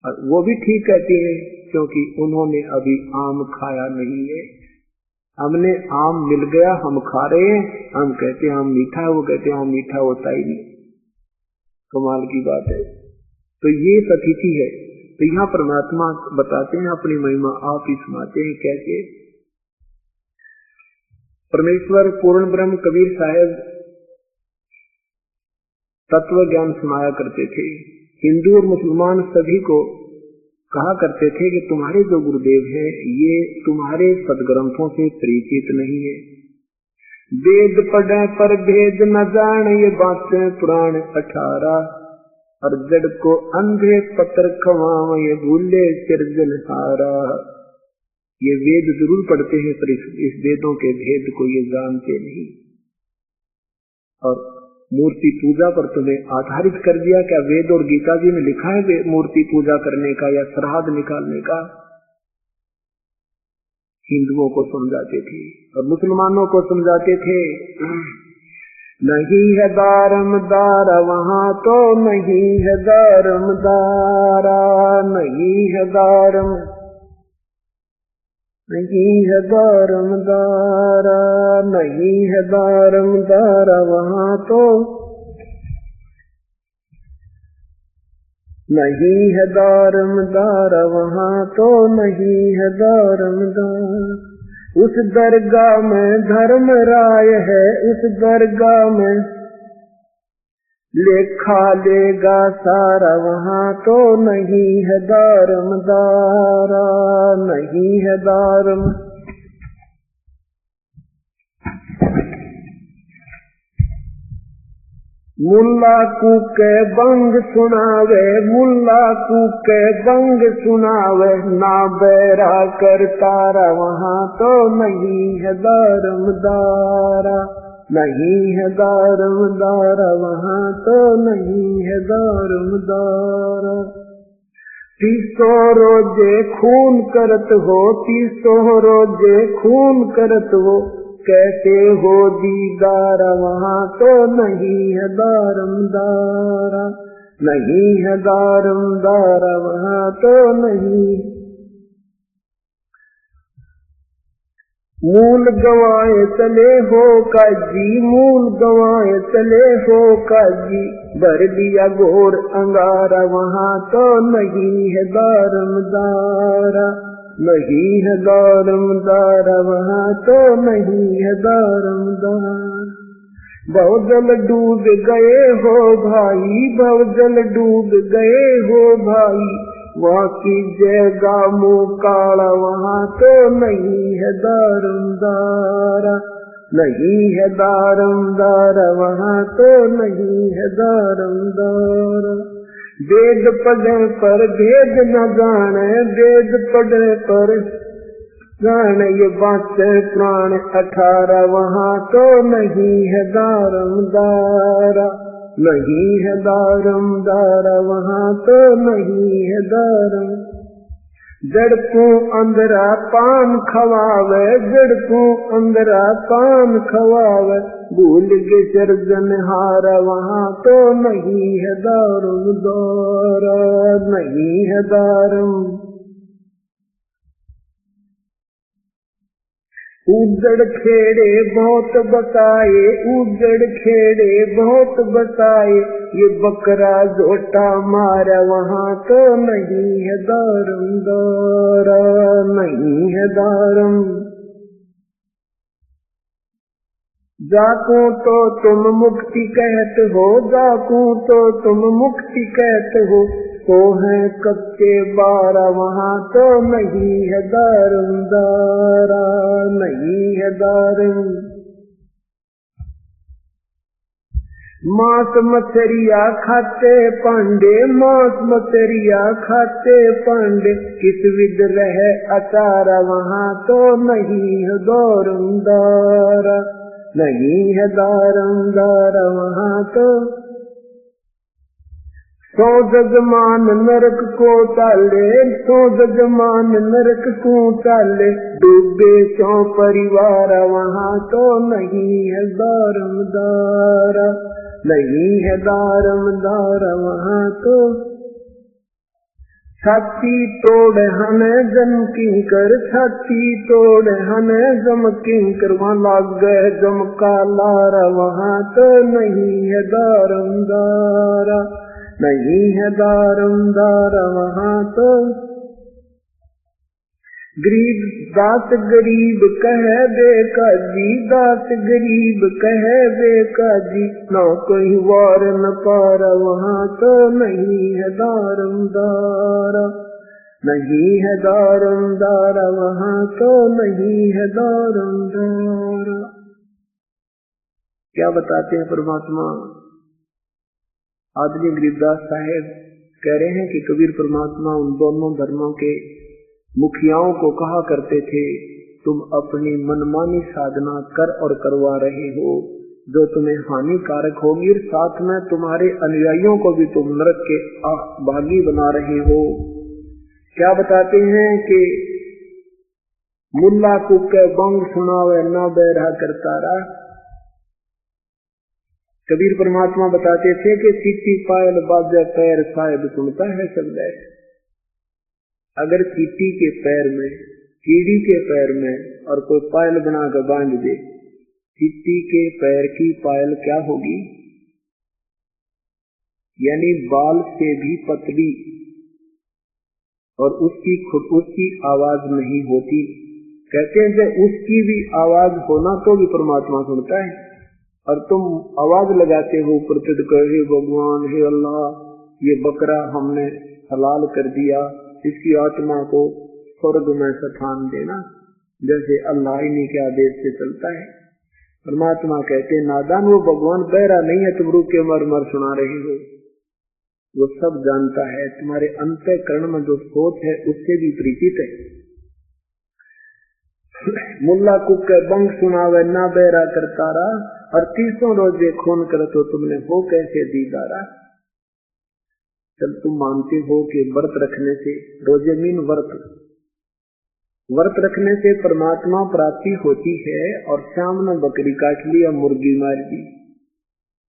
और वो भी ठीक कहती है क्योंकि उन्होंने अभी आम खाया नहीं है। हमने आम मिल गया, हम खा रहे हैं, हम कहते हैं आम मीठा है, वो कहते हैं आम मीठा होता ही नहीं। कमाल की बात है। तो ये अतिथि है। तो यहाँ परमात्मा बताते हैं अपनी महिमा, आप ही सुनाते हैं कैसे। परमेश्वर पूर्ण ब्रह्म कबीर साहब तत्व ज्ञान सुनाया करते थे। हिंदू और मुसलमान सभी को कहा करते थे कि तुम्हारे जो गुरुदेव हैं ये तुम्हारे सदग्रंथों से परिचित नहीं है, वेद पढ़े पर भेद न जाने, ये बातें पुराण 18, और जड़ को अंधे पत्र खवाव, ये भूले सिरजनहारा। ये वेद जरूर पढ़ते हैं पर इस वेदों के भेद को ये जानते नहीं, और मूर्ति पूजा पर तुम्हें आधारित कर दिया। क्या वेद और गीता जी में लिखा है मूर्ति पूजा करने का या श्राद्ध निकालने का? हिंदुओं को समझाते थे और मुसलमानों को समझाते थे, नहीं है दारमदारा वहाँ तो नहीं है दारमदारा, नहीं है दारम, नहीं है दारमदारा, नहीं है दारमदारा वहाँ तो, नहीं है दारमदारा वहाँ तो, नहीं है दारमदार। उस दरगाह में धर्म राय है, उस दरगाह में लेखा लेगा सारा, वहाँ तो नहीं है दारमदारा, नहीं है दारम। मुल्ला कूके बंग सुनावे, मुल्ला कूके बंग सुनावे, ना बैरा कर तारा, वहाँ तो नहीं है दारमदारा, नहीं है दारमदारा, वहाँ तो नहीं है दारमदारा। 300 रोजे खून करत हो, 300 रोजे खून करत हो, कैसे हो दीदारा, वहाँ तो नहीं है दारमदारा, नहीं है दारमदारा, वहाँ तो नहीं। मूल गवाए चले हो काजी, मूल गवाए चले हो काजी, भर लिया घोर अंगारा, वहाँ तो नहीं है दारमदारा, नहीं है दारमदारा, वहाँ तो नहीं है दारमदार। भवजल डूब गए हो भाई, भवजल डूब गए हो भाई, वहाँ की जगह मुकाला, वहाँ तो नहीं है दारमदारा, नहीं है दारमदारा, वहाँ तो नहीं है दारमदारा। वेद पढ़े पर भेद न जाने, वेद पढ़े पर जाने ये बात प्राण 18, वहाँ तो नहीं है दारमदारा, नहीं है दारमदारा, वहाँ तो नहीं है दारम। जड़ को अंदरा पान खवावे, जड़ को अंदरा पान खवावे, भूल के चरजन हारा, वहाँ तो नहीं है दारमदारा, नहीं है दारम। उजड़ खेड़े बहुत बताए, उजड़ खेड़े बहुत बताए, ये बकरा जोटा मारा, वहाँ तो नहीं है दारमदारा, नहीं है दारम। जाकू तो तुम मुक्ति कहते हो, जाकू तो तुम मुक्ति कहते हो, तो है कच्चे 12, वहाँ तो नहीं है दारमदारा, नहीं है दारम। मांस मछरिया खाते पांडे, मांस मछरिया खाते पांडे, किस विध रहे अचारा, वहाँ तो नहीं है दारमदारा, नहीं है दारमदारा, वहाँ तो। सो जजमान नरक को चाले, सो जजमान नरक को चाले, डूबे क्यों परिवार, वहाँ तो नहीं है दारमदारा, नहीं है दारमदारा, वहाँ तो। छाती तोड़ हने जम किंकर, छाती तोड़ हने जम किंकर, वहाँ लाग गए जम का लारा, वहाँ तो नहीं है दारमदारा, नहीं है दारमदारा, वहाँ तो। गरीब दास गरीब कहे बेकाजी, दास गरीब कहे बेकाजी, ना कोई वार न पारा, वहाँ तो नहीं है दारमदारा, नहीं है दारमदारा, वहाँ तो नहीं है दारमदारा। क्या बताते हैं परमात्मा? आदरणीय गरीबदास साहेब कह रहे हैं कि कबीर परमात्मा उन दोनों धर्मों के मुखियाओं को कहा करते थे, तुम अपनी मनमानी साधना कर और करवा रहे हो जो तुम्हें हानिकारक होगी, और साथ में तुम्हारे अनुयायियों को भी तुम नरक के भागी बना रहे हो। क्या बताते हैं कि मुल्ला कुके बंग सुनावे न बैरा करतारा। कबीर परमात्मा बताते थे कि सीटी पायल बाजे पैर साहिब सुनता है सब। अगर चींटी के पैर में, कीड़ी के पैर में और कोई पायल बना कर बांध दे, चींटी के पैर की पायल क्या होगी? यानी बाल से भी पतली, और उसकी आवाज नहीं होती। कहते हैं कि उसकी भी आवाज होना तो भी परमात्मा सुनता है, और तुम आवाज लगाते हो प्रतिद कर, हे भगवान, हे अल्लाह, ये बकरा हमने हलाल कर दिया, इसकी आत्मा को स्वर्ग में स्थान देना, जैसे अल्लाह इन्हीं के आदेश से चलता है। परमात्मा कहते नादान, वो भगवान बहरा नहीं है, तुम रूप के मर मर सुना रहे हो, वो सब जानता है, तुम्हारे अंतःकरण में जो सोच है उससे भी परिचित है। मुल्ला कुके बंग सुनावे ना बहरा करतारा, और 30 रोजे खून कर तो तुमने हो कैसे दीदारा। जब तुम मानते हो कि व्रत रखने से, रोजे मीन व्रत रखने से परमात्मा प्राप्ति होती है, और शाम में बकरी काट ली या मुर्गी मार दी,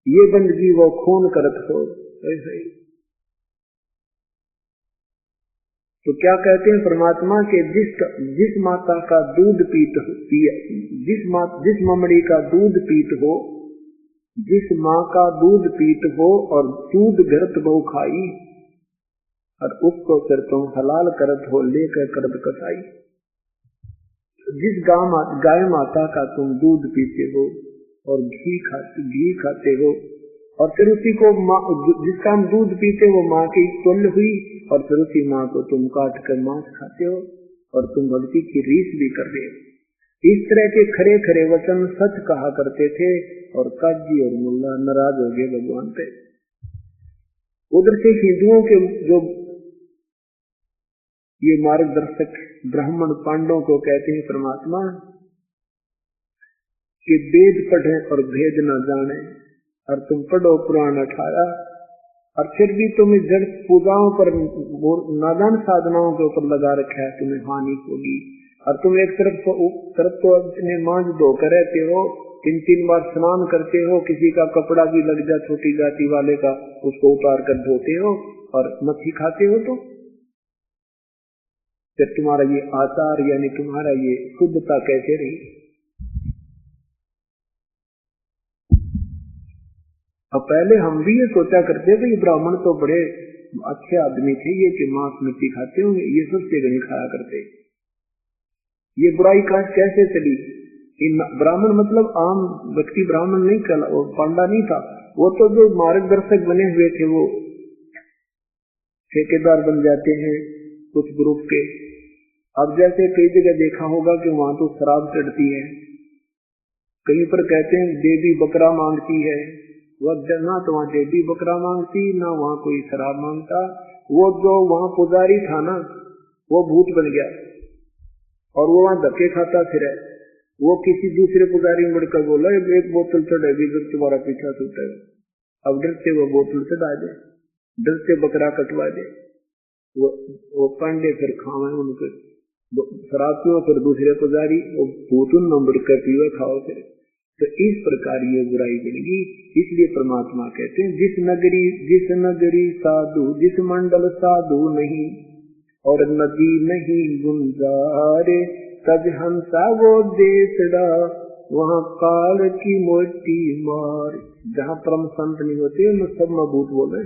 ये बंदगी वो खून करत हो, ऐसे। तो क्या कहते हैं परमात्मा के जिस माता का दूध जिस ममड़ी का दूध पीत हो, जिस माँ का दूध पीत हो और दूध घरत बहु खाई, और उसको फिर तुम हलाल करत हो लेकर करत कसाई। जिस गाय माता का तुम दूध पीते हो, और घी खाते हो, और फिर उसी को जिसका हम दूध पीते वो माँ की तुल्य हुई, और फिर उसी माँ को तुम काट कर मांस खाते हो और तुम भक्ति की रीस भी कर रहे हो। इस तरह के खरे खरे वचन सच कहा करते थे, और काजी और मुल्ला नाराज हो गए भगवान पे। उधर से हिंदुओं के जो ये मार्गदर्शक ब्राह्मण पांडवों को कहते हैं परमात्मा कि वेद पढ़े और भेद न जाने, और तुम पढ़ो पुराण 18, और फिर भी तुम्हें जड़ पूजाओं पर नादान साधनाओं के ऊपर लगा रखा है, तुम्हें हानि होगी। और तुम एक तरफ तो अपने मांझ धोकर रहते हो, 3-3 बार स्नान करते हो, किसी का कपड़ा भी लग जाए छोटी जाति वाले का उसको उतार कर धोते हो, और मच्छी खाते हो, तो फिर तुम्हारा ये आचार यानी तुम्हारा ये शुद्धता कैसे रही? अब पहले हम भी ये सोचा करते थे ये ब्राह्मण तो बड़े अच्छे आदमी थे, ये कि मांस मिट्टी खाते होंगे, ये सबसे नहीं खाया करते। ये बुराई काज कैसे चली? ब्राह्मण मतलब आम व्यक्ति ब्राह्मण नहीं कहला, वो पांडा नहीं था, वो तो जो मार्गदर्शक बने हुए थे वो ठेकेदार बन जाते हैं कुछ ग्रुप के। अब जैसे कई जगह देखा होगा कि वहां तो शराब चढ़ती है, कहीं पर कहते हैं देवी बकरा मांगती है, वह ना तो वहां देवी बकरा मांगती ना वहां कोई शराब मांगता। वो जो वहां पुजारी था ना वो भूत बन गया और वो वहां धक्के खाता फिर है। वो किसी दूसरे पुजारी मुड़कर बोला एक बोतल चढ़ेगी जब तुम्हारा पीछा छूटेगा। अब डर से वो बोतल चढ़ा दे, डर से बकरा कटवा दे, वो पांडे फिर खावे उनके शराब पियो, फिर दूसरे पुजारी वो भूत उन नंबर कर पीवे खाओ फिर। तो इस प्रकार ये बुराई बनेगी। इसलिए परमात्मा कहते हैं जिस नगरी साधु, जिस मंडल साधु नहीं, और नदी नहीं गुंजारे, तज हंसा वो देसड़ा, वहाँ काल की मोटी मार। जहाँ परम संत नहीं होते उन सब में भूत बोले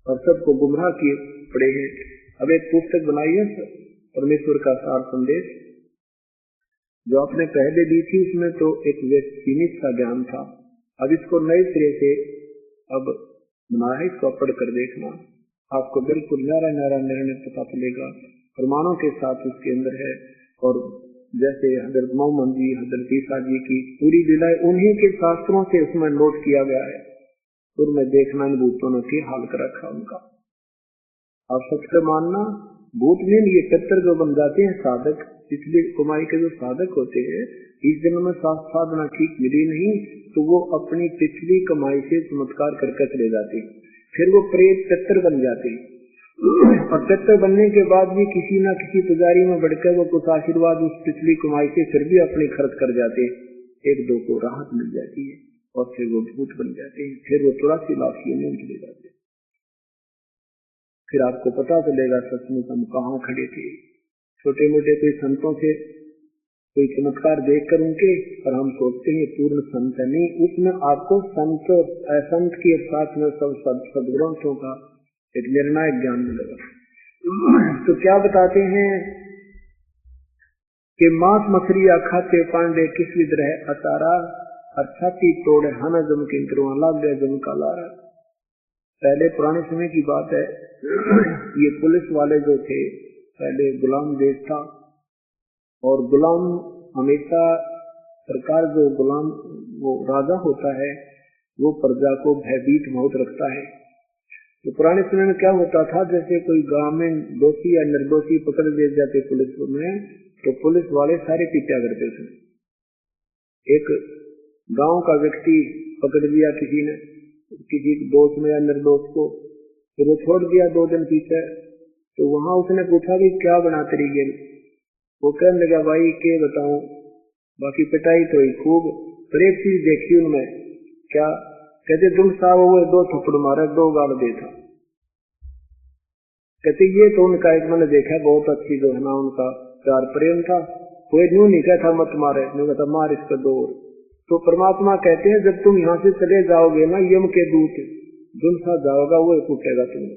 और सबको गुमराह किए पड़े हैं। अब एक पुस्तक बनाई है परमेश्वर का सार संदेश, जो आपने पहले दी थी, उसमें तो एक सीमित सा ज्ञान था। अब इसको नए सिरे से अब बनाया है, इसको पढ़ कर देखना, आपको बिल्कुल न्यारा निर्णय पता चलेगा, प्रमाणों के साथ उसके अंदर है। और जैसे हजरत मोहम्मद जी, हजरत ईसा जी की पूरी लीलाएं उन्हीं के शास्त्रों से उसमें नोट किया गया है। उनमें देखना इन भूतों ने क्या हाल कर रखा उनका। आप सत्य मानना, भूत में ये कत्तर जो बन जाते हैं साधक, पिछली कमाई के जो साधक होते हैं, इस जन्म में साधना ठीक मिली नहीं तो वो अपनी पिछली कमाई से चमत्कार करके चले जाते, फिर वो प्रेत कत्तर बन जाते। और कत्तर बनने के बाद भी किसी न किसी पुजारी में बढ़कर वो कुछ आशीर्वाद उस पिछली कमाई से फिर भी अपनी खर्च कर जाते, एक दो को राहत मिल जाती है और फिर वो भूत बन जाते हैं, फिर वो 84 लाख में चले जाते। फिर आपको पता चलेगा सचमुच हम कहाँ खड़े थे। छोटे मोटे कोई संतों से कोई चमत्कार देखकर उनके, और हम सोचते हैं पूर्ण संत नहीं, उसमें आपको संत असंत के साथ में सब सदग्रंथों का एक निर्णायक ज्ञान मिलेगा। तो क्या बताते हैं कि मांस मछली खाते पांडे किस विध रहे अतारा, छाती तोड़े हना जम के लाग गया जम का लारा। पहले पुराने समय की बात है, ये पुलिस वाले जो थे पहले गुलाम देश था, और गुलाम हमेशा सरकार जो गुलाम वो राजा होता है वो प्रजा को भयभीत बहुत रखता है। तो पुराने समय में क्या होता था, जैसे कोई गांव में दोषी या निर्दोषी पकड़ ले जाते पुलिस में, तो पुलिस वाले सारे पीटा करते थे। एक गांव का व्यक्ति पकड़ लिया किसी ने, किसी दोष में या निर्दोष को, फिर वो छोड़ दिया 2 दिन पीछे, तो वहां उसने पूछा कि क्या बनाते रही गेल, वो कहने लगा भाई के बताऊं, बाकी पिटाई तो ही खूब, पर एक चीज देखी उनमें, क्या कहते तुम साहब वो 2 थप्पड़ मारे 2 गाल देता। कहते ये तो उनका एक मैंने देखा बहुत अच्छी जो है ना उनका प्यार प्रेम था, कोई न्यू नहीं कहता मत मारे, नहीं कहता मार इसको 2। तो परमात्मा कहते हैं जब तुम यहाँ से चले जाओगे ना, यम के दूत जुन सा जाओगा वो कूटेगा तुम्हें।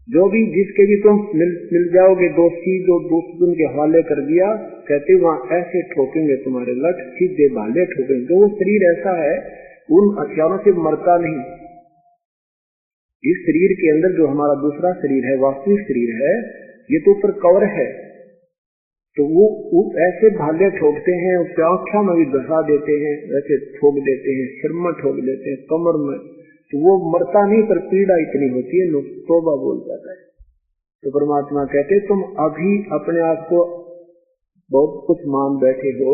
जो भी जिसके भी तुम मिल जाओगे दोस्ती जो दुश्मन के हवाले कर दिया, कहते वहां ऐसे ठोकेंगे तुम्हारे लट, सीधे भाले ठोकेंगे। तो वो शरीर ऐसा है उन हथियारों से मरता नहीं। इस शरीर के अंदर जो हमारा दूसरा शरीर है, वास्तविक शरीर है, ये तो ऊपर कवर है, तो वो ऐसे भाले ठोकते हैं, उसके आँखों में भी घसा देते हैं, ऐसे ठोक देते हैं, सिर में ठोक देते हैं, कमर में, तो वो मरता नहीं पर पीड़ा इतनी होती है, तौबा बोल जाता है। तो परमात्मा कहते तुम अभी अपने आप को बहुत कुछ मान बैठे हो,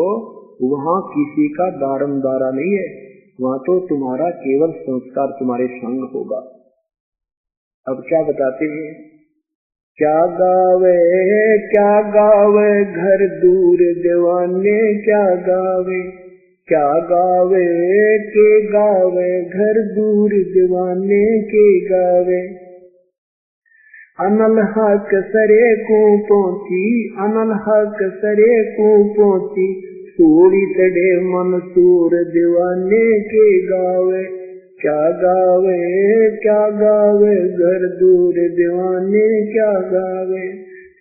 वहां किसी का दारमदारा नहीं है, वहां तो तुम्हारा केवल संस्कार तुम्हारे संग होगा। अब क्या बताते हैं, क्या गावे घर दूर दीवाने, क्या गावे के गावे घर दूर दीवाने के गावे। अनल हक सरे को पहुंची, अनल हक सरे को पहुंची, सूड़ी तड़े मंसूर दीवाने के गावे। क्या गावे घर दूर दीवाने क्या गावे।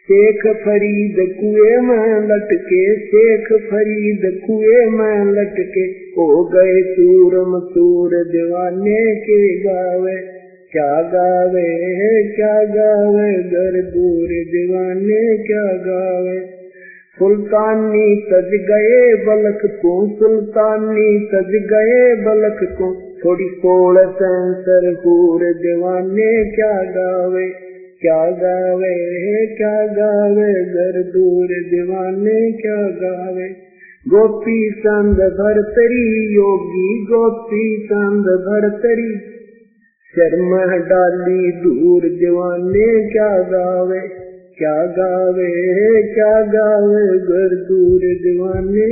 शेख फरीद कुएं में लटके, शेख फरीद कुएं में लटके, हो गए चूरम चूर दीवाने के गावे। क्या गावे घर दूर दीवाने क्या गावे। सुल्तानी सज गए बलक को, सुल्तानी सज गए बलक को, थोड़ी 16 सेंसर हूर दीवाने क्या गावे। क्या गावे घर दूर दीवाने क्या गावे। गोपी संग भरतरी योगी, गोपी संग भरतरी, शर्म डाली दूर दीवाने क्या गावे। क्या गावे घर दूर दीवाने।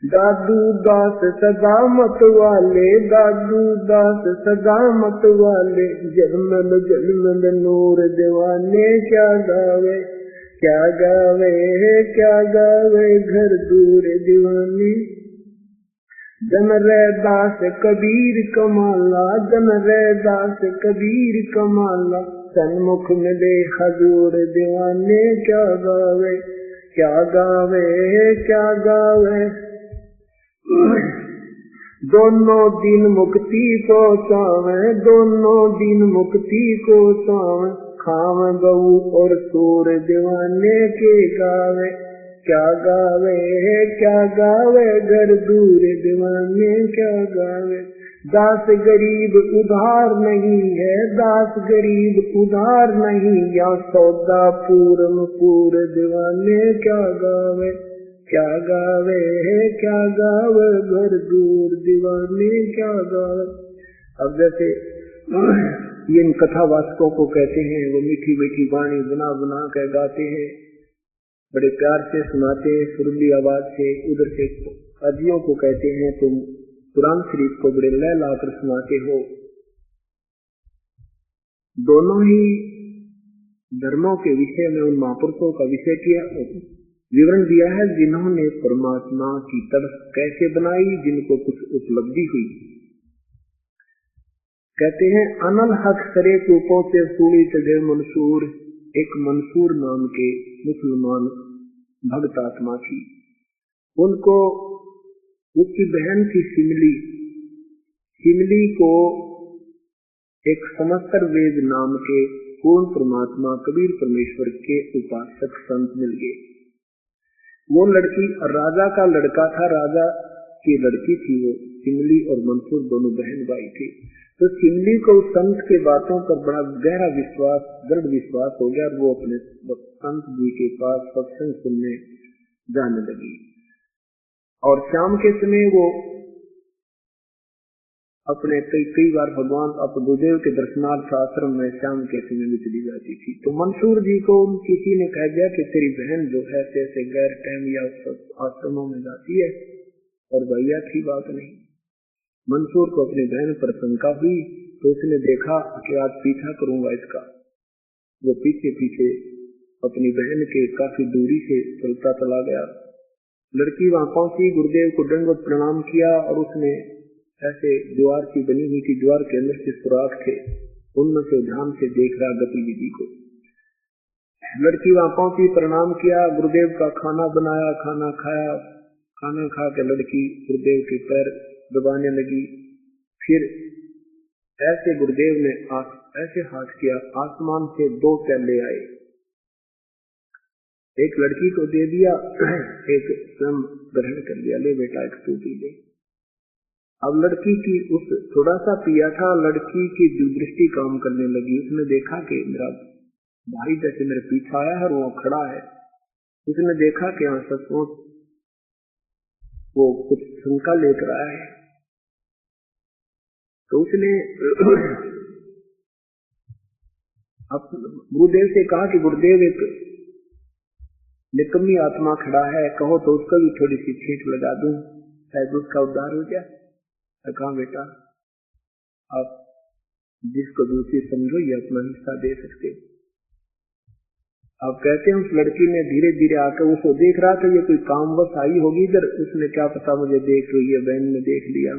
दादू दास सदा मत वाले, दादू दास सदा मत वाले, जन्मल नूर दीवाने क्या गावे। क्या गावे घर दूर दीवाने। जन रे दास कबीर कमाला, जन रे दास कबीर कमाला, सन्मुख मिले हजूर दीवाने क्या गावे। क्या गावे दोनों दिन मुक्ति को चावे, दोनों दिन मुक्ति को चावे, खाव गऊ और सूर दीवाने के गावे। क्या गावे घर दूर दीवाने क्या गावे। दास गरीब उधार नहीं है, दास गरीब उधार नहीं, या सौदा पूरम पूर दीवाने क्या गावे। क्या गावे घर दूर दीवाने क्या गावे। अब जैसे ये इन कथावाचकों को कहते हैं, वो मीठी मीठी वाणी बना बना कर गाते हैं, बड़े प्यार से सुनाते हैं सुरीली आवाज से। उधर से काजियों को कहते हैं तुम कुरान शरीफ को बड़े लय लाकर सुनाते हो। दोनों ही धर्मों के विषय में उन महापुरुषों का विषय किया, विवरण दिया है जिन्होंने परमात्मा की तड़प कैसे बनाई, जिनको कुछ उपलब्धि हुई। कहते हैं अनल हक सरे को पहुंचे सूली चढ़े मंसूर। एक मंसूर नाम के मुसलमान भक्त आत्मा थी, उनको उसकी बहन थी सिमली। सिमली को एक समस्तर वेद नाम के पूर्ण परमात्मा कबीर परमेश्वर के उपासक संत मिल गए। वो लड़की राजा का लड़का था, राजा की लड़की थी वो। सिमली और मंसूर दोनों बहन भाई थे। तो सिमली को संत के बातों पर बड़ा गहरा विश्वास, दृढ़ विश्वास हो गया और वो अपने संत जी के पास सत्संग सुनने जाने लगी। और शाम के समय वो अपने कई बार भगवान गुरुदेव के दर्शनार्थ आश्रम में शाम के समय में चली जाती थी। तो मंसूर जी को किसी ने कह दिया कि तेरी बहन जो है ऐसे गैर टाइम या आश्रमों में जाती है, और भैया की बात नहीं। मंसूर को अपनी बहन पर शंका हुई, तो उसने देखा कि आज पीछा करूंगा इसका। वो पीछे पीछे अपनी बहन के काफी दूरी से चलता चला गया। लड़की वहां पहुंची, गुरुदेव को दंडवत प्रणाम किया, और उसने ऐसे द्वार की बनी हुई थी, द्वार के अंदर से सुराख थे, उनमें से ध्यान से देख रहा गतिविधि को। लड़की वहां पहुंची, प्रणाम किया, गुरुदेव का खाना बनाया, खाना खाया। खाना खा के लड़की गुरुदेव के पैर दबाने लगी। फिर ऐसे गुरुदेव ने ऐसे हाथ किया, आसमान से 2 प्याले आए, एक लड़की को दे दिया, एक स्वयं ग्रहण कर लिया, ले बेटा एक तू पी ले। अब लड़की की उस थोड़ा सा पिया था, लड़की की दूरदृष्टि काम करने लगी। उसने देखा कि मेरा भाई जैसे मेरे पीछे आया है और वो खड़ा है। उसने देखा कि हाँ सचमुच वो कुछ शंका लेकर आया है, तो उसने गुरुदेव से कहा कि गुरुदेव एक निकम्मी आत्मा खड़ा है, कहो तो उसको भी थोड़ी सी छींट लगा दूं, शायद उसका उद्धार हो जाए। कहा बेटा आप जिसको दूसरी समझो ये अपना हिस्सा दे सकते। आप कहते हैं उस लड़की ने धीरे धीरे आकर उसको देख रहा था, ये कोई कामवश आई होगी इधर, उसने क्या पता मुझे देख रही है, बहन ने देख लिया।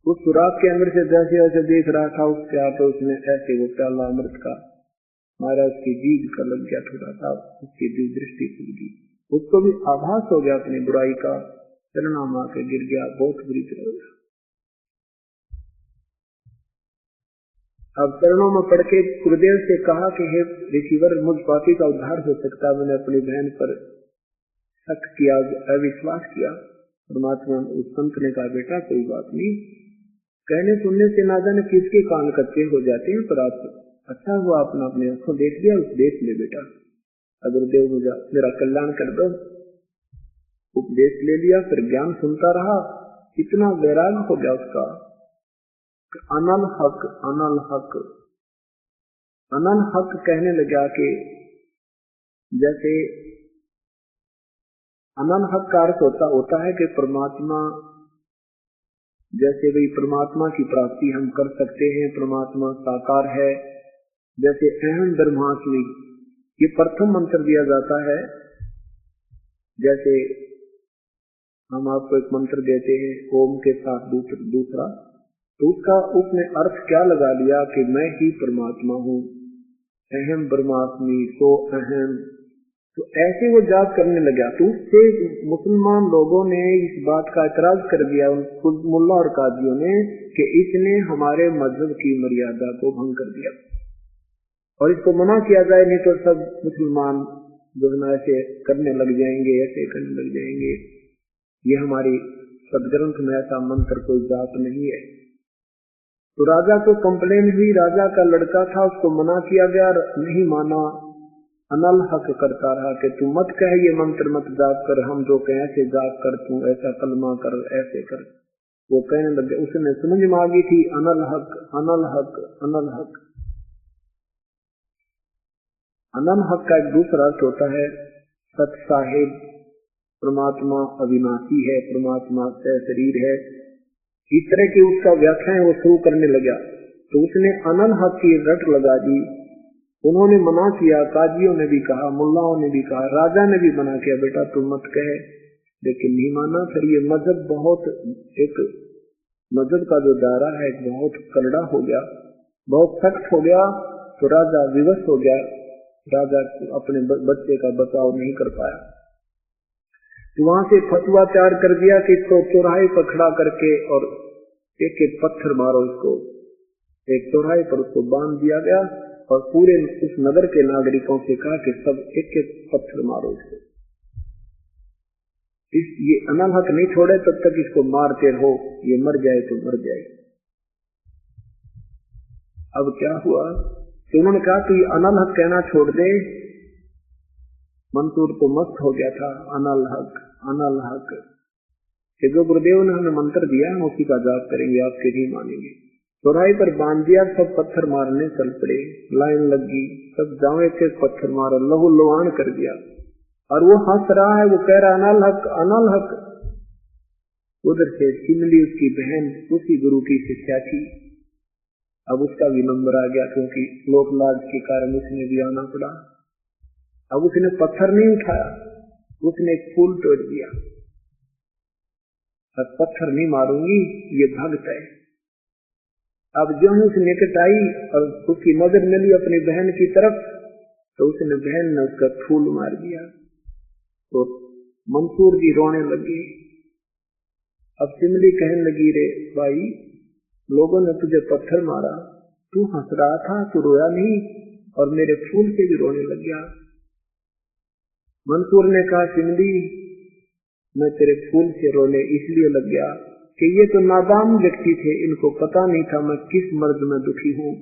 उस सुराग के अंदर से जैसे ऐसे देख रहा था, उसके आकर उसने ऐसे वो प्याला अमृत का मारा, उसकी जीभ का लग गया थोड़ा सा, उसकी दृष्टि खुल गई, उसको भी आभास हो गया अपनी बुराई का, परिणाम आके गिर गया, बहुत बुरी तरह। अब चरणों में पड़ के गुरुदेव से कहा कि हे ऋषिवर, मुझ पापी का उद्धार हो सकता, मैंने अपनी बहन पर शक किया, अविश्वास किया। परमात्मा उस संत ने कहा बेटा कोई बात नहीं, कहने सुनने से ना जाने किसके कान कच्चे हो जाते हैं, पर आप अच्छा हुआ आपने अपने आंखों देख लिया, उपदेश ले बेटा, गुरुदेव मुझे मेरा कल्याण कर दो। उपदेश ले लिया, फिर ज्ञान सुनता रहा, इतना वैराग हो गया उसका। अनल हक अनल हक अनल हक कहने लगा कि जैसे अनल हक का अर्थ होता है कि परमात्मा, जैसे भाई परमात्मा की प्राप्ति हम कर सकते हैं, परमात्मा साकार है। जैसे अहम ब्रह्मास्मि ये प्रथम मंत्र दिया जाता है, जैसे हम आपको एक मंत्र देते हैं ओम के साथ दूसरा, तो उसका उसने अर्थ क्या लगा लिया कि मैं ही परमात्मा हूँ, अहम ब्रह्मास्मि सो अहम। तो ऐसे वो जाप करने लगा। तो उससे मुसलमान लोगों ने इस बात का एतराज कर दिया, मुल्ला और कादियों ने, कि इसने हमारे मजहब की मर्यादा को भंग कर दिया और इसको मना किया जाए, नहीं तो सब मुसलमान जो है ऐसे करने लग जाएंगे, ऐसे करने लग जाएंगे। ये हमारी सदग्रंथ में ऐसा मंत्र कोई जाप नहीं है। तो राजा को कंप्लेन हुई, राजा का लड़का था, उसको मना किया गया, नहीं माना, अनल हक करता रहा कि तू मत कह ये मंत्र मत जाप कर, हम जो कहें ऐसे जाप कर, तू ऐसा कलमा कर, ऐसे कर। वो कहने लगे, उसने समझ मांगी थी अनल हक अनल हक अनल हक। अनल हक का एक दूसरा अर्थ होता है सत साहिब, परमात्मा अविनाशी है, परमात्मा शरीर है। इस तरह की उसका व्याख्या वो शुरू करने लगा। तो उसने अनल हक की रट लगा दी। उन्होंने मना किया, काजियों ने भी कहा, मुल्लाओं ने भी कहा, राजा ने भी मना किया बेटा तुम मत कहे, लेकिन नहीं माना। फिर ये मजहब बहुत एक मजहब का जो दायरा है बहुत कलड़ा हो गया, बहुत सख्त हो गया। तो राजा विवश हो गया, राजा अपने बच्चे का बचाव नहीं कर पाया। तो वहां से फतवा तैयार कर दिया कि इसको चौराहे पर खड़ा करके और एक एक पत्थर मारो, इसको एक चौराहे पर उसको बांध दिया गया और पूरे उस नगर के नागरिकों से कहा कि सब एक एक पत्थर मारो इसको, ये अनल हक नहीं छोड़े तब तक इसको मारते रहो, ये मर जाए तो मर जाए। अब क्या हुआ तो उन्होंने कहा कि अनल हक कहना छोड़ दे। मंसूर तो मस्त हो गया था, अनल हक अनल हक, जो गुरुदेव ने हमें मंत्र दिया हम उसी का जाप करेंगे, आपके नहीं मानेंगे। चौराहे पर बांध दिया, सब पत्थर मारने चल पड़े, लाइन लग गई, सब जाओ एक एक पत्थर मारो, लहू लुहान कर दिया। और वो हंस रहा है, वो कह रहा अनल हक अनल हक। उधर से सिमली उसकी बहन उसी गुरु की शिष्या थी। अब उसका भी नंबर आ गया, क्योंकि लोक लाज के कारण उसने भी आना पड़ा। अब उसने पत्थर नहीं उठाया, उसने एक फूल तोड़ दिया। अब पत्थर नहीं मारूंगी, ये भक्त है। अब जो ही उसने निकट आई और उसकी नजर मिली अपनी बहन की तरफ, तो उसने बहन ने उसका फूल मार दिया। तो मंसूर जी रोने लगे। अब सिमली कहने लगी, रे भाई, लोगों ने तुझे पत्थर मारा, तू हंस रहा था, तू रोया नहीं, और मेरे फूल से भी रोने लग गया। मंसूर ने कहा, सिमली, मैं तेरे फूल से रोने इसलिए लग गया कि ये तो नादान व्यक्ति थे, इनको पता नहीं था मैं किस मर्द में दुखी हूँ,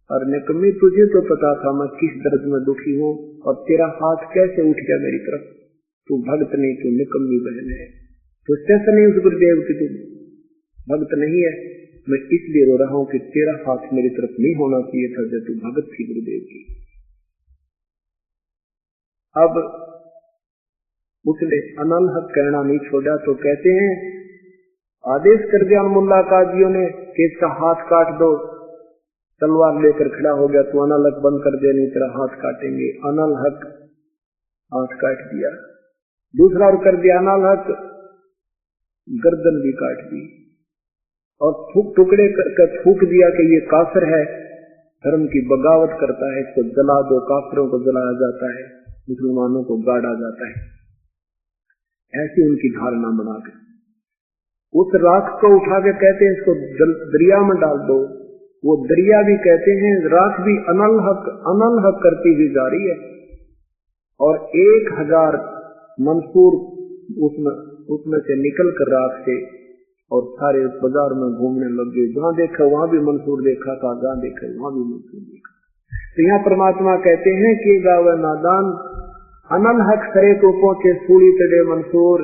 और निकम्मी तुझे तो पता था मैं किस दर्द में दुखी हूँ, और तेरा हाथ कैसे उठ गया मेरी तरफ। तू भक्त नहीं, तू निकम्मी बहन है, तो कैसे नहीं उस गुरुदेव की तू भक्त नहीं है। मैं इसलिए रो रहा हूँ कि तेरा हाथ मेरी तरफ नहीं होना चाहिए था जब तू भगत थी गुरुदेव की। अब उसने अनल हक कहना नहीं छोड़ा, तो कहते हैं आदेश कर दिया मुल्ला काजियों ने कि इसका हाथ काट दो। तलवार लेकर खड़ा हो गया, तू अनल हक बंद कर दे, नहीं तेरा हाथ काटेंगे। अनल हक हाथ काट दिया। दूसरा और कर दिया, अनल हक गर्दन भी काट दी, और टुकड़े कर फूक दिया कि ये काफिर है, धर्म की बगावत करता है, इसको जला दो। काफिरों को जलाया जाता है, मुसलमानों को गाड़ा जाता है। ऐसी उनकी धारणा बनाकर उस राख को उठा के कहते हैं इसको दरिया में डाल दो। वो दरिया भी कहते हैं, राख भी अनल हक करती हुई जा रही है, और 1000 मंसूर उसमें से निकल कर राख से और सारे बाजार में घूमने लग गए। जहां देखा वहां भी मंसूर देखा था, जहां देखा वहां भी मंसूर देखा। तो यहाँ परमात्मा कहते हैं कि गावे नादान अनल हक सरे को पहुंचे सूली तड़े मंसूर,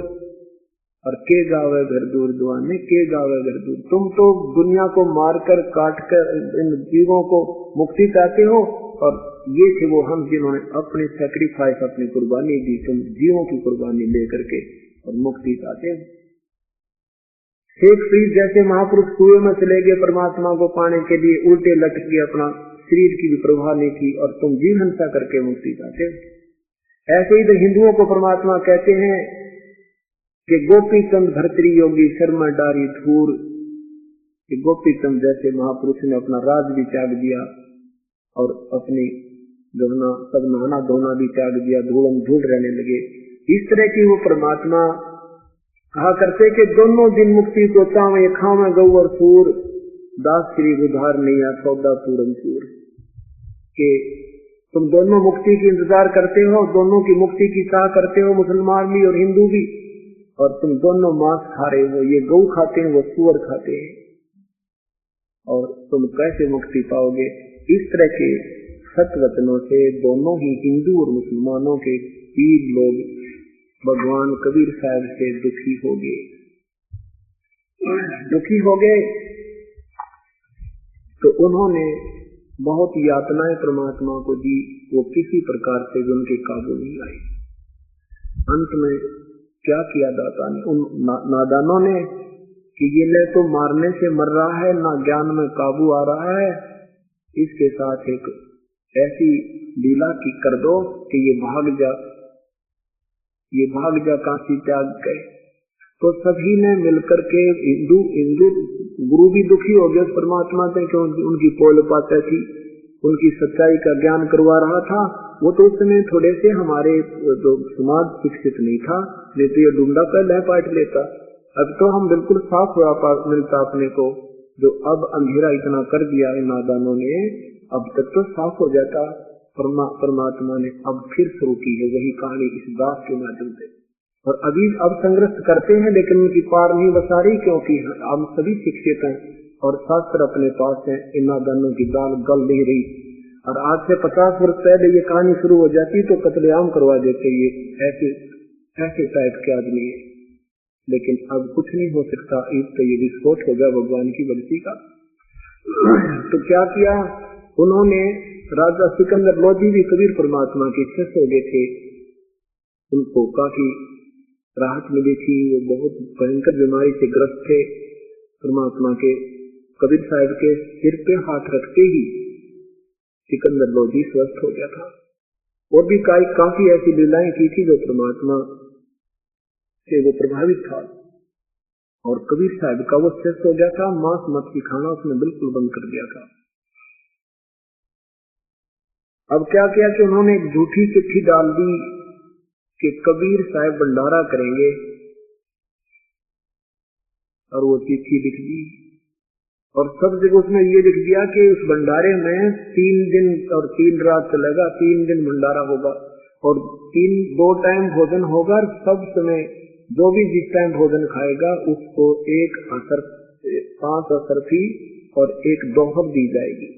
और के गावे घर दूर दुआने, के गावे घर दूर। तुम तो दुनिया को मारकर काटकर इन जीवों को मुक्ति चाहते हो, और ये थे वो हम जिन्होंने अपनी सैक्रिफाइस, अपनी कुर्बानी दी। तुम जीवों की कुर्बानी लेकर के और मुक्ति चाहते हो। शेख फरीद जैसे महापुरुष कुएं में चले गए परमात्मा को पाने के लिए, उल्टे लटक गए, अपना शरीर की भी परवाह नहीं की, और तुम जीव हिंसा करके मुक्ति चाहते हो। ऐसे ही तो हिंदुओं को परमात्मा कहते हैं कि गोपी चंद भर्तरी योगी शर्मा डारी धूर। कि गोपी चंद जैसे महापुरुष ने अपना राज भी त्याग दिया और अपनी गवना सब नहाना धोना भी त्याग दिया, धूलम धूल रहने लगे। इस तरह की वो परमात्मा कहा करते कि दोनों दिन मुक्ति को चावे खावे गौ और सूर, दास श्री बुधार नैया सौदा पूरन सूर। के तुम दोनों मुक्ति की इंतजार करते हो, दोनों की मुक्ति की चाह करते हो, मुसलमान भी और हिंदू भी, और तुम दोनों मांस खा रहे हो। ये गौ खाते हैं, वो सूअर खाते हैं, और तुम कैसे मुक्ति पाओगे। इस तरह के सतवचनों से दोनों ही हिंदू और मुसलमानों के पीर लोग भगवान कबीर साहब से दुखी हो गए। तो उन्होंने बहुत यातनाएं परमात्मा को दी, वो किसी प्रकार से भी उनके काबू नहीं आई। अंत में क्या किया दाता ने, उन नादानों ने, कि ये न तो मारने से मर रहा है, ना ज्ञान में काबू आ रहा है, इसके साथ एक ऐसी लीला की कर दो कि ये भाग जा काशी त्याग गए। तो सभी ने मिलकर के, हिंदू गुरु भी दुखी हो गए परमात्मा से, क्योंकि उनकी पोल पाते थी, उनकी सच्चाई का ज्ञान करवा रहा था। वो तो उस समय थोड़े से हमारे जो समाज शिक्षित नहीं था, नहीं तो ये डूंडा पहले पाठ लेता। अब तो हम बिल्कुल साफ हुआ मिलता अपने को, जो अब अंधेरा इतना कर दिया इन नादानों ने, अब तक तो साफ हो जाता। परमात्मा ने अब फिर शुरू की है वही कहानी इस दास के माध्यम से, और अभी अब संघर्ष करते हैं, लेकिन उनकी पार नहीं बसा रही, क्योंकि हम सभी शिक्षित हैं और शास्त्र अपने पास है। इन नादानों की दाल गल नहीं रही, और आज से 50 वर्ष पहले ये कहानी शुरू हो जाती तो कत्लेआम करवा देते। ये ऐसे टाइप के आदमी है, लेकिन अब कुछ नहीं हो सकता। एक तो ये विस्फोट हो गया भगवान की बंसी का। तो क्या किया उन्होंने, राजा सिकंदर लोधी भी कबीर परमात्मा के शिष्य हो गए थे, उनको काफी राहत मिली थी। वो बहुत भयंकर बीमारी से ग्रस्त थे। परमात्मा के कबीर साहब के सिर पे हाथ रखते ही सिकंदर लोधी स्वस्थ हो गया था। और भी काफी ऐसी लीलाएं की थी जो परमात्मा से वो प्रभावित था। और कबीर साहब का वो शिष्य हो गया था, मांस मछली खाना उसने बिल्कुल बंद कर दिया था। अब क्या किया कि उन्होंने एक झूठी चिट्ठी डाल दी कि कबीर साहब भंडारा करेंगे, और वो चिट्ठी लिख दी और सब जगह उसने ये लिख दिया कि उस भंडारे में 3 दिन और 3 रात चलेगा, 3 दिन भंडारा होगा और 2 टाइम भोजन होगा। और सब समय जो भी जिस टाइम भोजन खाएगा उसको 1 असर 5 असरफी और 1 दोहर दी जाएगी।